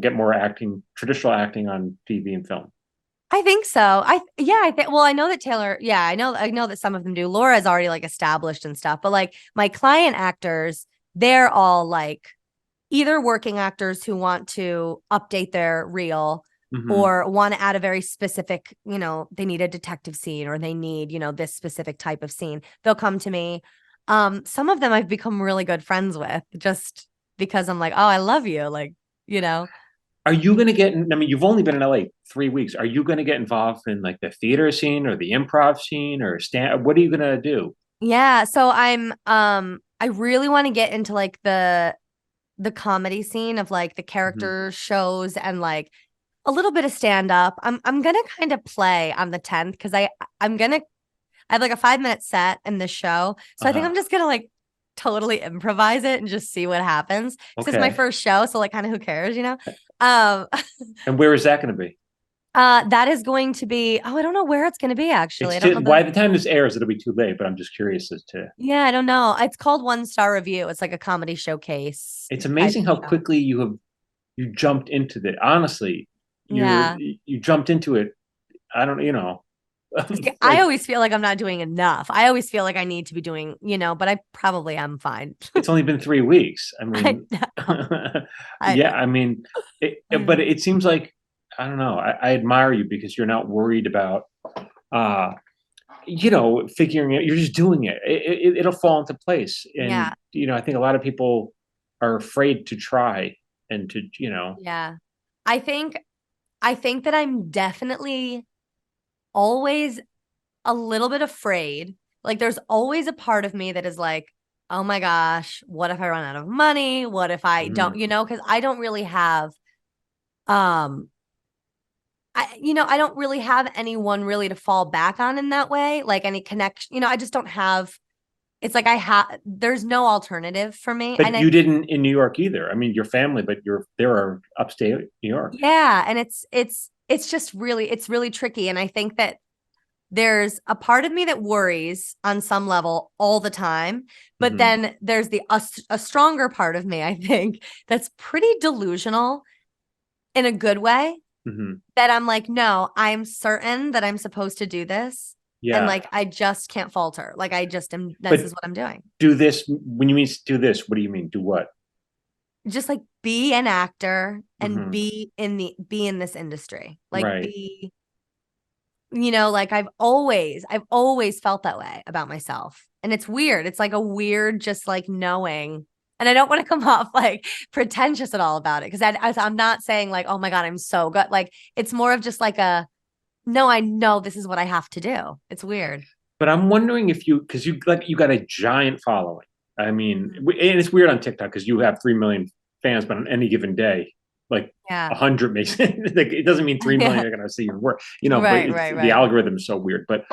Speaker 2: get more acting, traditional acting on TV and film.
Speaker 1: I think so. I think well, I know that Taylor, yeah, I know that some of them do. Laura's already like established and stuff, but like my client actors, they're all like either working actors who want to update their reel
Speaker 2: Hmm.
Speaker 1: or want to add a very specific, they need a detective scene, or they need, this specific type of scene. They'll come to me. Some of them I've become really good friends with just because I'm like, oh, I love you. Like, you know.
Speaker 2: Are you going to get? I mean, you've only been in LA 3 weeks. Are you going to get involved in like the theater scene or the improv scene or stand? What are you going to do?
Speaker 1: Yeah. So I really want to get into like the comedy scene of like the
Speaker 2: Hmm.
Speaker 1: character shows and like a little bit of stand up. I'm gonna kind of play on the 10th because I have like a 5-minute set in the show. So I think I'm just gonna like totally improvise it and just see what happens. Because it's my first show, so like kind of who cares, you know?
Speaker 2: And where is that going to be?
Speaker 1: That is going to be, I don't know where it's going to be actually. I don't know.
Speaker 2: By the time this airs, it'll be too late, but I'm just curious as to.
Speaker 1: Yeah, I don't know. It's called One Star Review. It's like a comedy showcase.
Speaker 2: It's amazing how quickly you jumped into that. Honestly, you jumped into it. I don't, like,
Speaker 1: I always feel like I'm not doing enough. I always feel like I need to be doing, but I probably am fine.
Speaker 2: It's only been 3 weeks. I mean, I mean, but it seems like, I don't know. I admire you because you're not worried about, figuring it. You're just doing it. It'll fall into place. And, I think a lot of people are afraid to try and to,
Speaker 1: Yeah. I think that I'm definitely always a little bit afraid. Like there's always a part of me that is like, oh my gosh, what if I run out of money? What if I don't, because I don't really have, I don't really have anyone really to fall back on in that way, like any connection, I just don't have, it's like there's no alternative for me.
Speaker 2: But you didn't in New York either. I mean, your family, but there are upstate New York.
Speaker 1: Yeah. And it's just really, it's really tricky. And I think that there's a part of me that worries on some level all the time, but then there's a stronger part of me, I think, that's pretty delusional in a good way. That I'm like, no, I'm certain that I'm supposed to do this. Yeah. And like, I just can't falter. Like, I just am, this is what I'm doing.
Speaker 2: Do this. When you mean do this, what do you mean? Do what?
Speaker 1: Just like be an actor and be in this industry. Like be, like I've always felt that way about myself. And it's weird. It's like a weird, just like knowing. And I don't want to come off like pretentious at all about it. Cause I'm not saying like, oh my God, I'm so good. Like it's more of just like no, I know this is what I have to do. It's weird.
Speaker 2: But I'm wondering if cause you got a giant following. I mean, and it's weird on TikTok cause you have 3 million fans, but on any given day, like 100 makes it doesn't mean 3 million are going to see your work,
Speaker 1: right,
Speaker 2: but the algorithm is so weird. But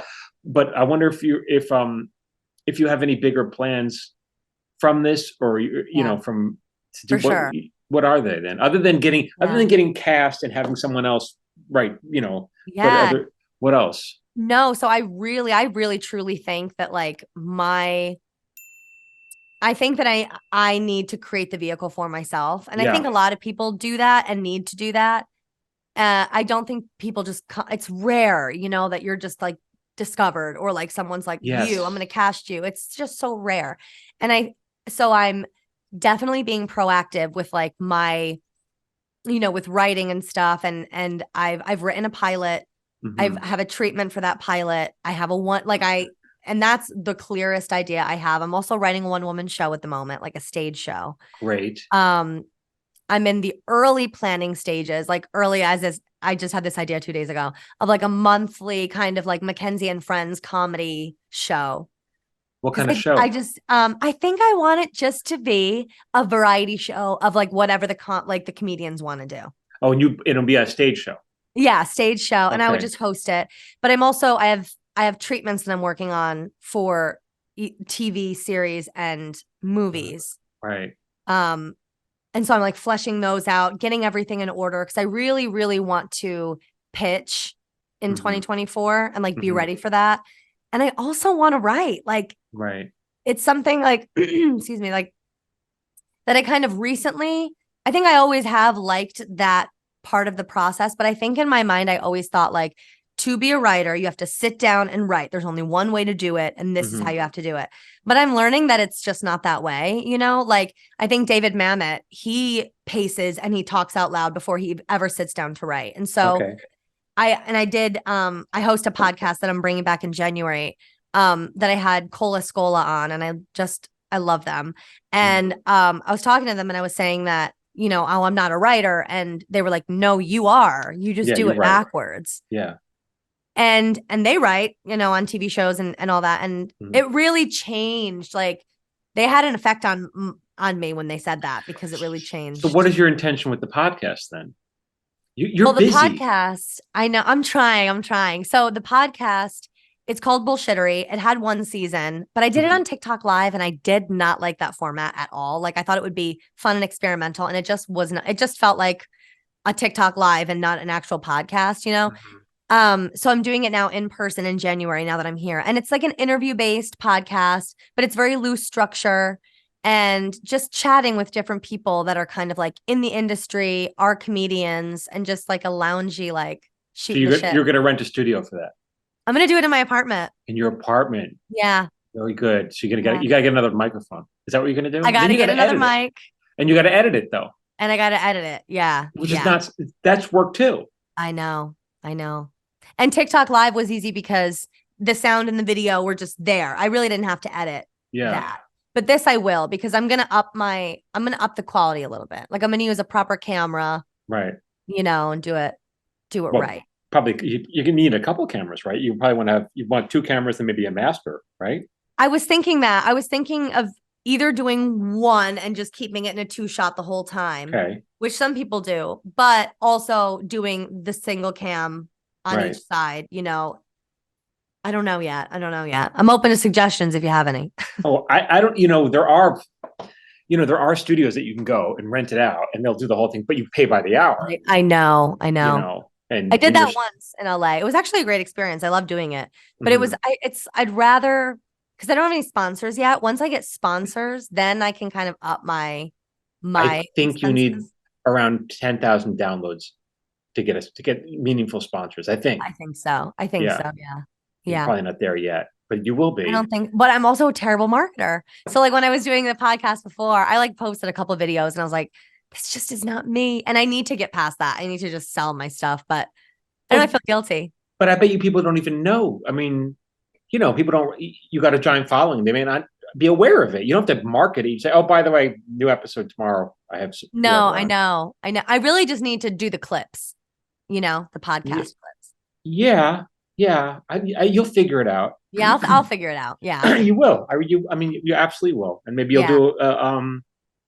Speaker 2: I wonder if you have any bigger plans from this, or from to do
Speaker 1: sure.
Speaker 2: What are they then? Other than getting cast and having someone else write, what else?
Speaker 1: No, so I really truly think that like I think that I need to create the vehicle for myself. And I think a lot of people do that and need to do that. I don't think people just, it's rare, that you're just like discovered or like someone's like, I'm going to cast you. It's just so rare. And so I'm definitely being proactive with like my, with writing and stuff. And I've written a pilot. I have a treatment for that pilot. I have and that's the clearest idea I have. I'm also writing a one-woman show at the moment, like a stage show.
Speaker 2: Great.
Speaker 1: I'm in the early planning stages, like early as I just had this idea 2 days ago of like a monthly kind of like Mackenzie and Friends comedy show.
Speaker 2: What kind of show?
Speaker 1: I think I want it just to be a variety show of like whatever the comedians want to do.
Speaker 2: Oh, and it'll be a stage show.
Speaker 1: Yeah, stage show. Okay. And I would just host it. But I have treatments that I'm working on for TV series and movies.
Speaker 2: Right.
Speaker 1: And so I'm like fleshing those out, getting everything in order because I really, really want to pitch in 2024 and like be ready for that. And I also want to write, like, it's something like, excuse me, like that I kind of recently, I think I always have liked that part of the process, but I think in my mind, I always thought like, to be a writer, you have to sit down and write. There's only one way to do it. And this is how you have to do it. But I'm learning that it's just not that way. Like I think David Mamet, he paces and he talks out loud before he ever sits down to write. And so I host a podcast that I'm bringing back in January that I had Cola Scola on. And I love them. And I was talking to them and I was saying that, oh, I'm not a writer. And they were like, no, you are. You just do it backwards.
Speaker 2: Yeah.
Speaker 1: And they write, on TV shows and all that. And it really changed. Like they had an effect on me when they said that because it really changed.
Speaker 2: So what is your intention with the podcast then? You're
Speaker 1: Well, the
Speaker 2: busy.
Speaker 1: podcast, I know I'm trying. So the podcast, it's called Bullshittery. It had one season, but I did it
Speaker 2: Mhm.
Speaker 1: on TikTok Live and I did not like that format at all. Like I thought it would be fun and experimental and it just wasn't, it just felt like a TikTok Live and not an actual podcast, you know?
Speaker 2: Mhm.
Speaker 1: So I'm doing it now in person in January now that I'm here. And it's like an interview-based podcast, but it's very loose structure and just chatting with different people that are kind of like in the industry, are comedians, and just like a loungy, like
Speaker 2: So
Speaker 1: shooting the shit.
Speaker 2: you're gonna rent a studio for that
Speaker 1: I'm gonna do it in my apartment.
Speaker 2: in your apartment.
Speaker 1: Yeah.
Speaker 2: Very good. So
Speaker 1: Yeah.
Speaker 2: you gotta get another microphone. Is that what you're gonna do?
Speaker 1: I
Speaker 2: Then
Speaker 1: gotta
Speaker 2: you
Speaker 1: get
Speaker 2: gotta
Speaker 1: another
Speaker 2: edit it,
Speaker 1: mic
Speaker 2: and you gotta edit it though,
Speaker 1: and I gotta edit it. Yeah.
Speaker 2: which is
Speaker 1: Yeah.
Speaker 2: not. That's work too.
Speaker 1: I know. I know. And TikTok Live was easy because the sound and the video were just there. I really didn't have to edit
Speaker 2: Yeah.
Speaker 1: that. But this I will because I'm gonna up the quality a little bit. Like I'm gonna use a proper camera,
Speaker 2: Right.
Speaker 1: and do it
Speaker 2: Well,
Speaker 1: right.
Speaker 2: probably you can need a couple cameras, right? You probably you want two cameras and maybe a master, right?
Speaker 1: I was thinking that. I was thinking of either doing one and just keeping it in a 2-shot the whole time,
Speaker 2: Okay.
Speaker 1: which some people do, but also doing the single cam on
Speaker 2: Right.
Speaker 1: each side, I don't know yet. I'm open to suggestions if you have any.
Speaker 2: Oh, I don't. There are studios that you can go and rent it out, and they'll do the whole thing, but you pay by the hour.
Speaker 1: I know.
Speaker 2: And
Speaker 1: I did that once in LA. It was actually a great experience. I love doing it. But
Speaker 2: Mhm.
Speaker 1: I'd rather, because I don't have any sponsors yet. Once I get sponsors, then I can kind of up my
Speaker 2: I think you need
Speaker 1: expenses.
Speaker 2: around 10,000 downloads to get meaningful sponsors. I think.
Speaker 1: I think so.
Speaker 2: Yeah.
Speaker 1: Yeah.
Speaker 2: You're
Speaker 1: Yeah.
Speaker 2: probably not there yet, but you will
Speaker 1: I
Speaker 2: be.
Speaker 1: don't think, but I'm also a terrible marketer. So like when I was doing the podcast before, I like posted a couple of videos and I was like, this just is not me. And I need to get past that. I need to just sell my stuff, but I don't feel guilty.
Speaker 2: But I bet you people don't even know. I mean, people don't. You got a giant following. They may not be aware of it. You don't have to market it. You say, "Oh, by the way, new episode tomorrow. I have
Speaker 1: No,
Speaker 2: whoever
Speaker 1: I
Speaker 2: on."
Speaker 1: know. I really just need to do the clips, the podcast
Speaker 2: Yeah,
Speaker 1: clips.
Speaker 2: yeah. You'll figure it out.
Speaker 1: Yeah, I'll figure it out. Yeah, I'll
Speaker 2: You will. I mean, you absolutely will. And maybe you'll
Speaker 1: yeah.
Speaker 2: do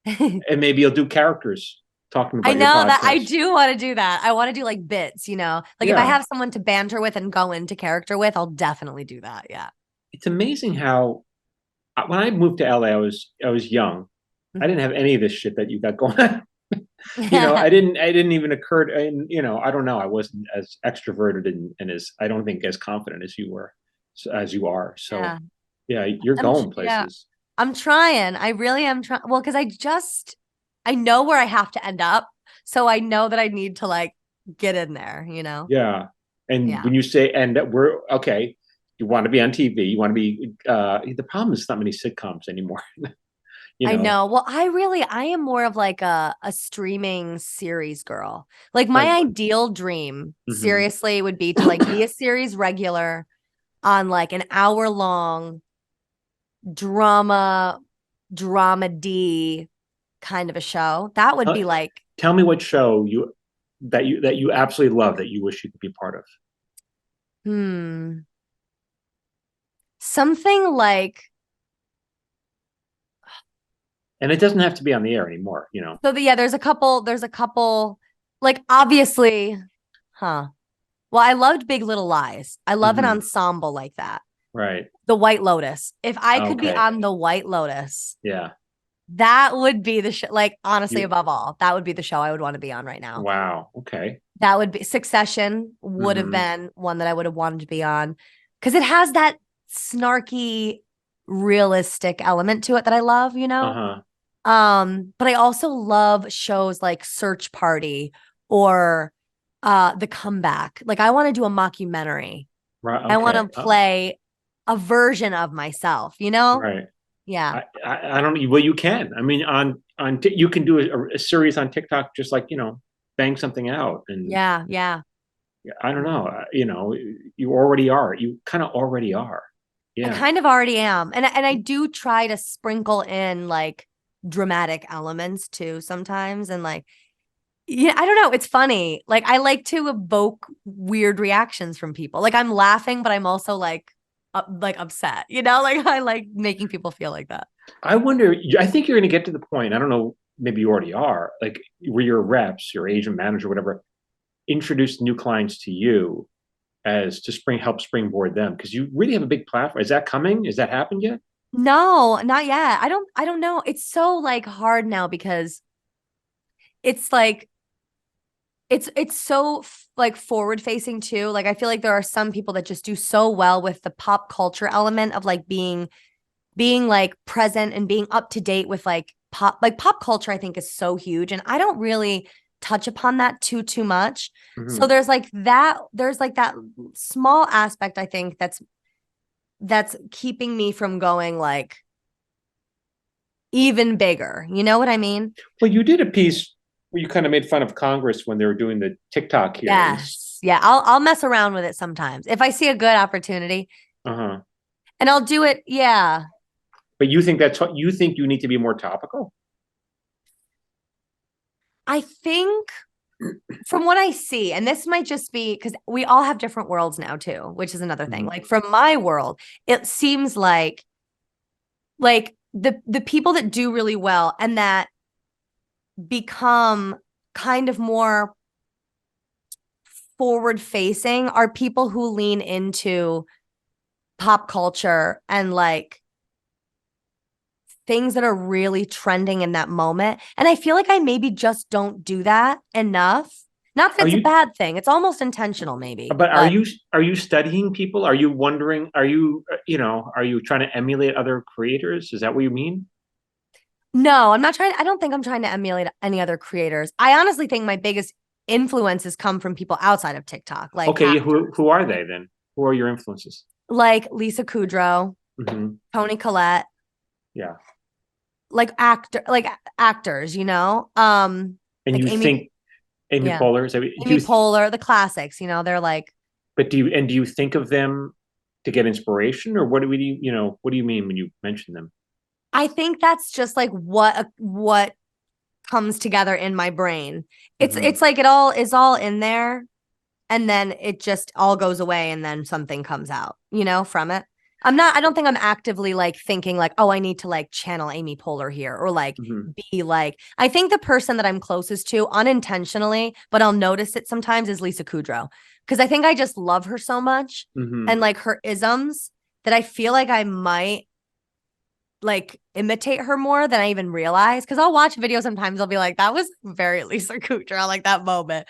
Speaker 2: and maybe you'll do characters talking about
Speaker 1: I
Speaker 2: your
Speaker 1: know that I
Speaker 2: podcast.
Speaker 1: do want to do that. I want to do like bits, like if I
Speaker 2: Yeah.
Speaker 1: have someone to banter with and go into character with, I'll definitely do that. Yeah.
Speaker 2: It's amazing how when I moved to LA, I was young. I didn't have any of this shit that you got going on. I didn't even occur to, and I don't know. I wasn't as extroverted and as I don't think as confident as you were, as you are. So
Speaker 1: Yeah.
Speaker 2: yeah, you're going
Speaker 1: Yeah.
Speaker 2: places.
Speaker 1: I'm trying. I really am trying. Well, because I know where I have to end up. So I know that I need to like get in there,
Speaker 2: Yeah. And
Speaker 1: Yeah.
Speaker 2: when you say, and that we're okay, you want to be on TV, you want to be, the problem is not many sitcoms anymore.
Speaker 1: I know. Well, I am more of like a streaming series girl. Like my
Speaker 2: Like,
Speaker 1: ideal dream,
Speaker 2: Mhm.
Speaker 1: seriously, would be to like be a series regular on like an hour-long dramedy kind of a show. That would be like,
Speaker 2: tell me what show that you absolutely love that you wish you could be part of.
Speaker 1: something like,
Speaker 2: And it doesn't have to be on the air anymore,
Speaker 1: there's a couple, like obviously, well, I loved Big Little Lies. I love an
Speaker 2: Mhm.
Speaker 1: ensemble like that.
Speaker 2: Right.
Speaker 1: The White Lotus. If I could be
Speaker 2: Okay.
Speaker 1: on the White Lotus,
Speaker 2: Yeah.
Speaker 1: that would be the show. Like honestly,
Speaker 2: You-
Speaker 1: above all, that would be the show I would want to be on right now.
Speaker 2: Wow. Okay.
Speaker 1: That would be Succession would have
Speaker 2: Mhm.
Speaker 1: been one that I would have wanted to be on because it has that snarky, realistic element to it that I love,
Speaker 2: Uh-huh.
Speaker 1: But I also love shows like Search Party or The Comeback. Like I want to do a mockumentary.
Speaker 2: Right.
Speaker 1: I want to
Speaker 2: Okay.
Speaker 1: play a version of myself,
Speaker 2: Right.
Speaker 1: Yeah.
Speaker 2: I don't. Well, you can. I mean, you can do a series on TikTok, just like bang something out, and
Speaker 1: Yeah.
Speaker 2: I don't know. You already are. You kind of already are.
Speaker 1: I
Speaker 2: Yeah.
Speaker 1: kind of already am. And I do try to sprinkle in like dramatic elements too sometimes. And like, I don't know. It's funny. Like I like to evoke weird reactions from people. Like I'm laughing, but I'm also like upset, like I like making people feel like that.
Speaker 2: I wonder. I think you're going to get to the point. I don't know. Maybe you already are. Like where your reps, your agent, manager, whatever. introduce new clients to you as to help springboard them? Because you really have a big platform. Is that coming? Is that happened yet?
Speaker 1: No, not yet. I don't know. It's so like hard now because it's like it's so like forward facing too. Like I feel like there are some people that just do so well with the pop culture element of like being like present and being up to date with like pop culture. I think is so huge, and I don't really touch upon that too much. So there's like that small aspect I think that's keeping me from going like even bigger. You know what I mean?
Speaker 2: Well, you did a piece where you kind of made fun of Congress when they were doing the TikTok hearings.
Speaker 1: Yes. Yeah, I'll mess around with it sometimes if I see a good opportunity.
Speaker 2: Uh-huh.
Speaker 1: And I'll do it. Yeah.
Speaker 2: But you think that's what you think you need to be more topical?
Speaker 1: I think from what I see, and this might just be because we all have different worlds now too, which is another thing. Like from my world, it seems like the people that do really well and that become kind of more forward facing are people who lean into pop culture and like things that are really trending in that moment. And I feel like I maybe just don't do that enough. Not that it's a bad thing. It's almost intentional, maybe.
Speaker 2: But are you studying people? Are you wondering, are you trying to emulate other creators? Is that what you mean?
Speaker 1: No, I'm not trying. I don't think I'm trying to emulate any other creators. I honestly think my biggest influences come from people outside of TikTok. Like
Speaker 2: okay, who are they then? Who are your influences?
Speaker 1: Like Lisa Kudrow, Toni Collette.
Speaker 2: Yeah.
Speaker 1: Like actors, you know?
Speaker 2: And
Speaker 1: like
Speaker 2: you think Amy Poehler is
Speaker 1: Amy Poehler, the classics, you know, they're like.
Speaker 2: But do you think of them to get inspiration, or what do you mean when you mention them?
Speaker 1: I think that's just like what comes together in my brain. It's like it all is all in there, and then it just all goes away, and then something comes out, you know, from it. I don't think I'm actively like thinking like, oh, I need to like channel Amy Poehler here or like be like, I think the person that I'm closest to unintentionally, but I'll notice it sometimes is Lisa Kudrow. Cause I think I just love her so much and like her isms that I feel like I might like imitate her more than I even realize. Cause I'll watch videos sometimes. I'll be like, that was very Lisa Kudrow, like that moment.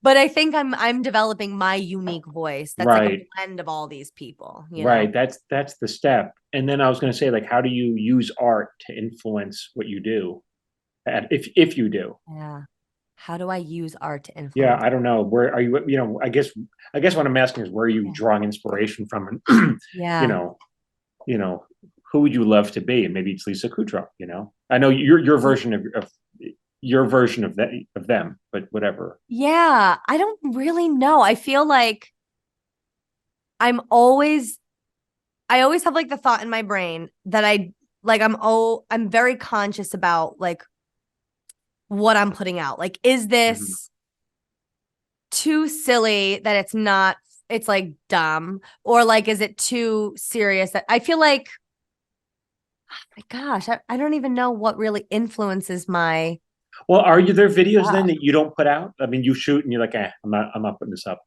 Speaker 1: But I think I'm developing my unique voice. That's like a blend of all these people. You know?
Speaker 2: That's the step. And then I was going to say, like, how do you use art to influence what you do? If you do.
Speaker 1: Yeah. How do I use art to influence?
Speaker 2: Yeah, I don't know. Where are you? You know, I guess what I'm asking is where are you drawing inspiration from? And
Speaker 1: yeah.
Speaker 2: You know, who would you love to be? And maybe it's Lisa Kudrow. You know, I know your version of your version of them, but whatever.
Speaker 1: Yeah, I don't really know. I feel like I always have like the thought in my brain that I'm very conscious about like what I'm putting out. Like, is this too silly that it's like dumb, or like is it too serious that I feel like, oh my gosh, I don't even know what really influences my.
Speaker 2: Well, are there videos then that you don't put out? I mean, you shoot and you're like, I'm not putting this up.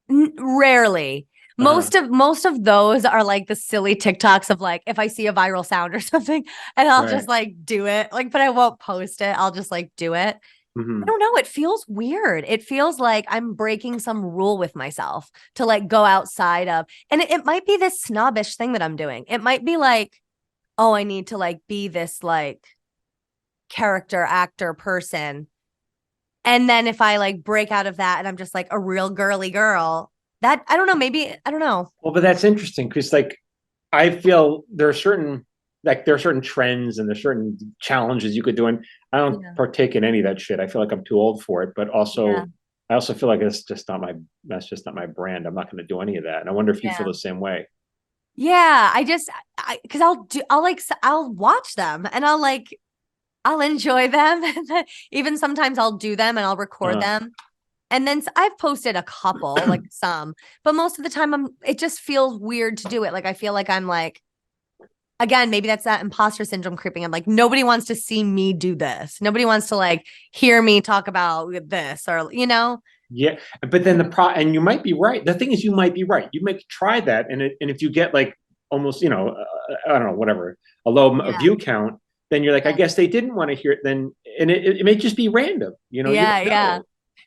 Speaker 1: Rarely. Most of those are like the silly TikToks of like if I see a viral sound or something and I'll just like do it. Like, but I won't post it. I'll just like do it. I don't know. It feels weird. It feels like I'm breaking some rule with myself to like go outside of, and it might be this snobbish thing that I'm doing. It might be like, oh, I need to like be this like character actor person. And then if I like break out of that and I'm just like a real girly girl, that I don't know, maybe I don't know.
Speaker 2: Well, but that's interesting because like I feel there are certain trends and there's certain challenges you could do, and I don't partake in any of that shit. I feel like I'm too old for it, but also I also feel like that's just not my brand. I'm not going to do any of that. And I wonder if you feel the same way.
Speaker 1: Yeah, because I'll watch them and I'll enjoy them. Even sometimes I'll do them and I'll record them. And then I've posted a couple, like some, but most of the time it just feels weird to do it. Like, I feel like I'm like, again, maybe that's that imposter syndrome creeping. I'm like, nobody wants to see me do this. Nobody wants to like hear me talk about this or,
Speaker 2: Yeah, but then and you might be right. The thing is, you might be right. You might try that, and if you get like almost, I don't know, whatever, a low view count, then you're like, I guess they didn't want to hear it. Then, and it may just be random. You
Speaker 1: Yeah.
Speaker 2: don't
Speaker 1: Yeah.
Speaker 2: know.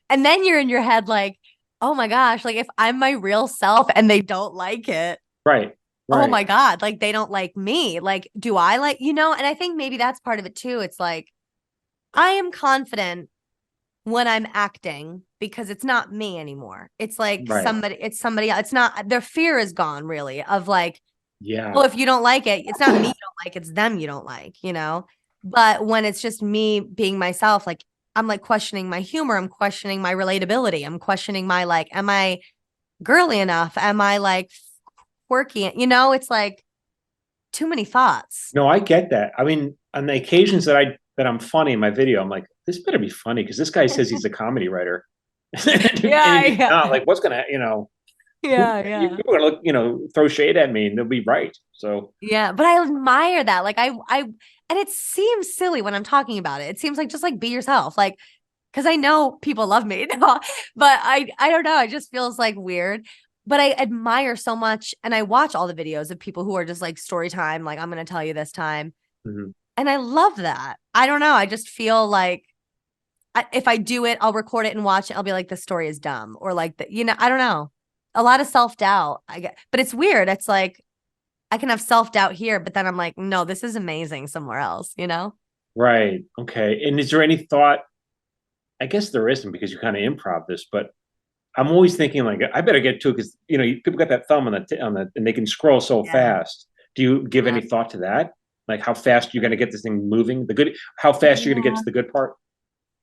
Speaker 1: And then you're in your head like, oh my gosh, like if I'm my real self and they don't like it,
Speaker 2: Right.
Speaker 1: oh
Speaker 2: Right.
Speaker 1: my God, like they don't like me. Like, do I like, and I think maybe that's part of it too. It's like, I am confident when I'm acting because it's not me anymore. It's like
Speaker 2: Right.
Speaker 1: it's somebody else. It's not, their fear is gone really of like,
Speaker 2: Yeah.
Speaker 1: well, if you don't like it, it's not me you don't like, it's them you don't like, But when it's just me being myself, like I'm like questioning my humor, I'm questioning my relatability, I'm questioning my like, am I girly enough? Am I like quirky? It's like too many thoughts.
Speaker 2: No, I get that. I mean, on the occasions that I'm funny in my video, I'm like, this better be funny because this guy says he's a comedy writer, and
Speaker 1: Yeah,
Speaker 2: if he's
Speaker 1: yeah.
Speaker 2: not, like, what's gonna,
Speaker 1: Yeah,
Speaker 2: you're
Speaker 1: yeah.
Speaker 2: gonna look, throw shade at me, and they'll be right. So
Speaker 1: Yeah, but I admire that. Like and it seems silly when I'm talking about it. It seems like just like be yourself. Like because I know people love me, but I don't know. It just feels like weird. But I admire so much, and I watch all the videos of people who are just like story time. Like I'm gonna tell you this time,
Speaker 2: mhm.
Speaker 1: and I love that. I don't know. I just feel like if I do it, I'll record it and watch it. I'll be like, the story is dumb, or like I don't know. A lot of self doubt. I get, but it's weird. It's like I can have self doubt here, but then I'm like, no, this is amazing somewhere else.
Speaker 2: Right. Okay. And is there any thought? I guess there isn't because you kind of improv this, but I'm always thinking like I better get to it because people got that thumb on the and they can scroll so
Speaker 1: Yeah.
Speaker 2: fast. Do you give any thought to that? Like how fast you're going to get this thing moving? How fast you're going to get
Speaker 1: Yeah.
Speaker 2: to the good part?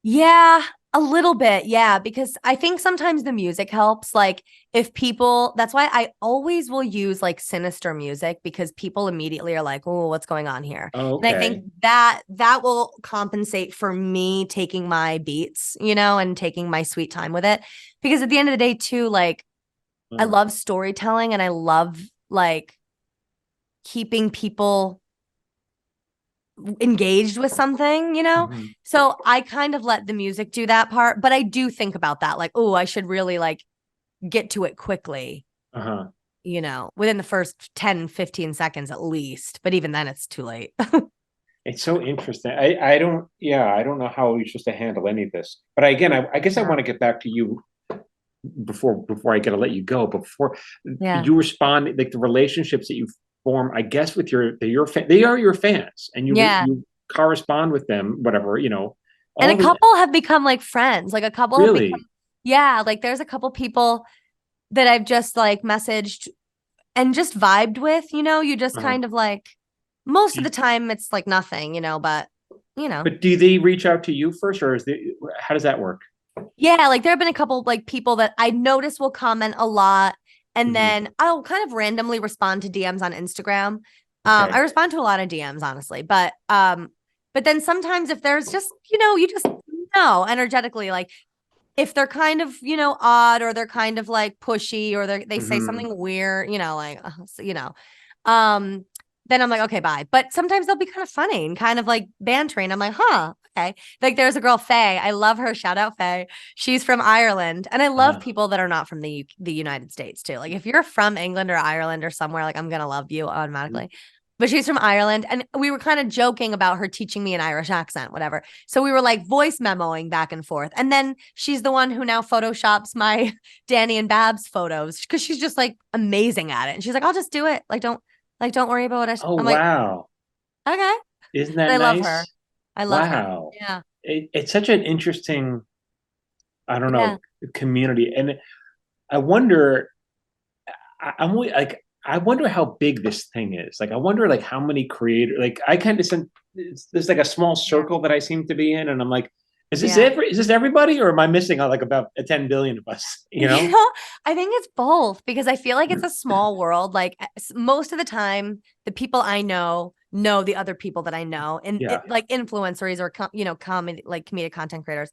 Speaker 1: Yeah, a little bit. Yeah, because I think sometimes the music helps. Like if people, that's why I always will use like sinister music because people immediately are like, "Oh, what's going on here?"
Speaker 2: Oh,
Speaker 1: And I
Speaker 2: okay.
Speaker 1: think that will compensate for me taking my beats, and taking my sweet time with it. Because at the end of the day, too, like I
Speaker 2: Uh,
Speaker 1: love storytelling and I love like keeping people engaged with something.
Speaker 2: mhm.
Speaker 1: So I kind of let the music do that part, but I do think about that like, oh, I should really like get to it quickly,
Speaker 2: Uh-huh.
Speaker 1: within the first 10-15 seconds at least, but even then it's too late.
Speaker 2: It's so interesting. I don't know how you're supposed to handle any of this. But again, I guess I
Speaker 1: Yeah.
Speaker 2: want to get back to you before I gotta let you go. Before
Speaker 1: Yeah.
Speaker 2: you respond, like the relationships that you form, I guess with they are your fans, and
Speaker 1: Yeah.
Speaker 2: you correspond with them, whatever,
Speaker 1: And a
Speaker 2: all the
Speaker 1: couple have become like friends. Like a couple have become,
Speaker 2: really.
Speaker 1: yeah, like there's a couple people that I've just like messaged and just vibed with. You just
Speaker 2: Uh-huh.
Speaker 1: kind of like most
Speaker 2: Do
Speaker 1: of the
Speaker 2: you-
Speaker 1: time it's like nothing, but.
Speaker 2: but do they reach out to you first, or how does that work?
Speaker 1: Yeah, like there have been a couple like people that I notice will comment a lot, and
Speaker 2: Mhm.
Speaker 1: then I'll kind of randomly respond to DMs on Instagram. I
Speaker 2: Okay.
Speaker 1: respond to a lot of DMs, honestly, but then sometimes if there's just, you just know energetically, like if they're kind of, odd or they're kind of like pushy or they say
Speaker 2: Mhm.
Speaker 1: something weird, like, um, then I'm like, okay, bye. But sometimes they'll be kind of funny and kind of like bantering. I'm like, huh, okay. Like there's a girl, Faye. I love her. Shout out Faye. She's from Ireland. And I love
Speaker 2: Uh-huh.
Speaker 1: people that are not from the United States too. Like if you're from England or Ireland or somewhere, like I'm gonna love you automatically. But she's from Ireland. And we were kind of joking about her teaching me an Irish accent, whatever. So we were like voice memoing back and forth. And then she's the one who now photoshops my Danny and Babs photos because she's just like amazing at it. And she's like, I'll just do it. Don't worry about what
Speaker 2: Oh,
Speaker 1: I'm like,
Speaker 2: wow.
Speaker 1: okay.
Speaker 2: Isn't
Speaker 1: But
Speaker 2: that
Speaker 1: I love her.
Speaker 2: nice?
Speaker 1: I love her.
Speaker 2: Wow.
Speaker 1: Yeah.
Speaker 2: It's such an interesting, I don't
Speaker 1: Yeah.
Speaker 2: know, community. And I wonder, I'm like, I wonder how big this thing is. Like, I wonder, like, how many creators, like, I kind of there's like a small
Speaker 1: Yeah.
Speaker 2: circle that I seem to be in. And I'm like,
Speaker 1: Yeah.
Speaker 2: is this everybody or am I missing like about 10 billion of us,
Speaker 1: I think it's both because I feel like it's a small world. Like most of the time, the people I know the other people that I know, and
Speaker 2: Yeah.
Speaker 1: like influencers or comedy like comedic content creators.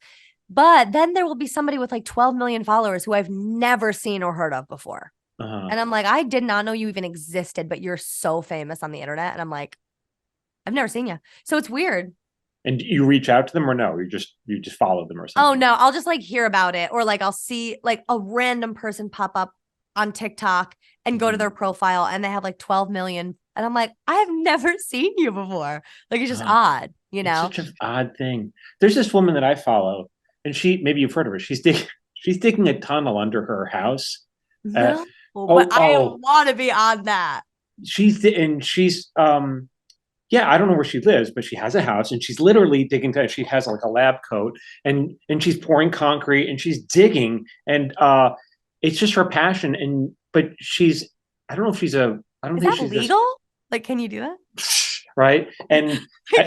Speaker 1: But then there will be somebody with like 12 million followers who I've never seen or heard of before. And I'm like, I did not know you even existed, but you're so famous on the internet. And I'm like, I've never seen you. So it's weird.
Speaker 2: And you reach out to them or no? You just follow them or something?
Speaker 1: Oh no, I'll just like hear about it, or like I'll see like a random person pop up on TikTok and go to their profile and they have like 12 million. And I'm like, I have never seen you before. Like it's just odd, you know?
Speaker 2: It's such an odd thing. There's this woman that I follow, and maybe you've heard of her. She's digging a tunnel under her house.
Speaker 1: No, but I want to be on that.
Speaker 2: She's yeah, I don't know where she lives, but she has a house and she's literally digging. She has like a lab coat and she's pouring concrete and she's digging and it's just her passion. But I don't know if she's I don't
Speaker 1: Is
Speaker 2: think
Speaker 1: that
Speaker 2: she's
Speaker 1: legal? Like, can you do that?
Speaker 2: Right. And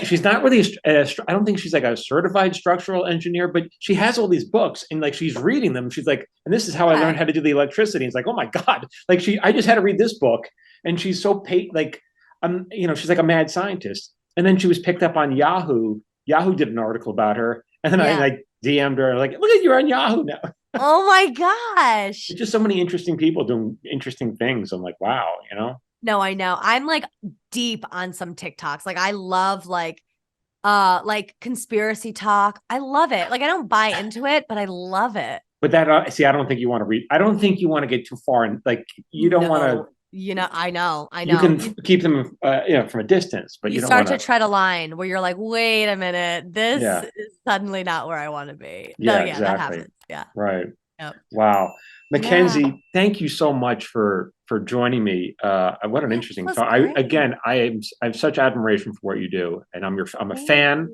Speaker 2: she's not really, I don't think she's like a certified structural engineer, but she has all these books and like she's reading them. She's like, and this is how I learned how to do the electricity. It's like, oh my God, like I just had to read this book and she's so like, she's like a mad scientist. And then she was picked up on Yahoo. Yahoo did an article about her. And then I like DM'd her like, look at you're on Yahoo now.
Speaker 1: Oh my gosh.
Speaker 2: There's just so many interesting people doing interesting things. I'm like, wow,
Speaker 1: No, I know. I'm like deep on some TikToks. Like I love like conspiracy talk. I love it. Like I don't buy into it, but I love it.
Speaker 2: But that I don't think you want to read. I don't think you want to get too far and like you don't want to.
Speaker 1: I know.
Speaker 2: You can keep them, from a distance, but you don't
Speaker 1: start to tread a line where you're like, wait a minute, this is suddenly not where I want to be.
Speaker 2: Yeah,
Speaker 1: exactly. That happens. Yeah.
Speaker 2: Right.
Speaker 1: Yep.
Speaker 2: Wow. Mackenzie, thank you so much for joining me. What an interesting talk. I have such admiration for what you do, and I'm a fan.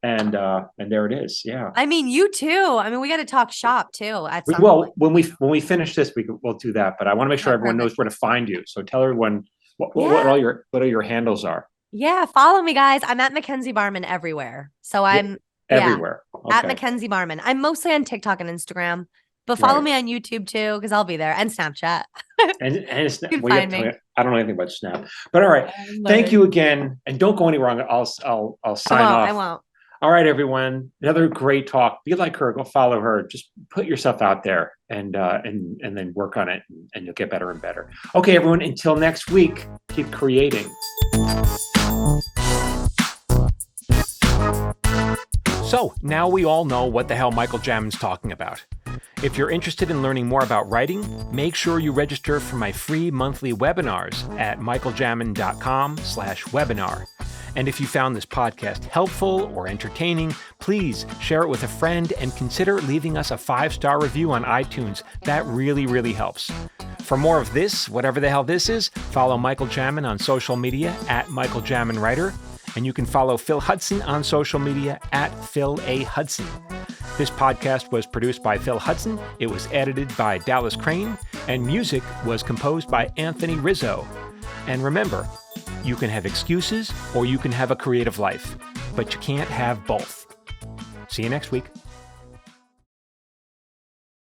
Speaker 2: And there it is. Yeah.
Speaker 1: I mean, you too. I mean, we got to talk shop too at some
Speaker 2: point. When we finish this, we'll do that. But I want to make sure everyone knows where to find you. So tell everyone what all your handles are.
Speaker 1: Yeah, follow me, guys. I'm at Mackenzie Barmen everywhere. So I'm
Speaker 2: everywhere. Okay.
Speaker 1: At Mackenzie Barmen. I'm mostly on TikTok and Instagram, but follow me on YouTube too, because I'll be there, and Snapchat.
Speaker 2: and Snap. You can find me. I don't know anything about Snap. But all right, thank you again, and don't go anywhere. I'll sign off.
Speaker 1: I won't.
Speaker 2: All right, everyone. Another great talk. Be like her. Go follow her. Just put yourself out there and then work on it, and you'll get better and better. Okay, everyone. Until next week, keep creating.
Speaker 3: So now we all know what the hell Michael Jamin's talking about. If you're interested in learning more about writing, make sure you register for my free monthly webinars at michaeljamin.com/webinar. And if you found this podcast helpful or entertaining, please share it with a friend and consider leaving us a 5-star review on iTunes. That really, really helps. For more of this, whatever the hell this is, follow Michael Jamin on social media at Michael Jamin Writer. And you can follow Phil Hudson on social media at Phil A. Hudson. This podcast was produced by Phil Hudson. It was edited by Dallas Crane. And music was composed by Anthony Rizzo. And remember, you can have excuses or you can have a creative life, but you can't have both. See you next week.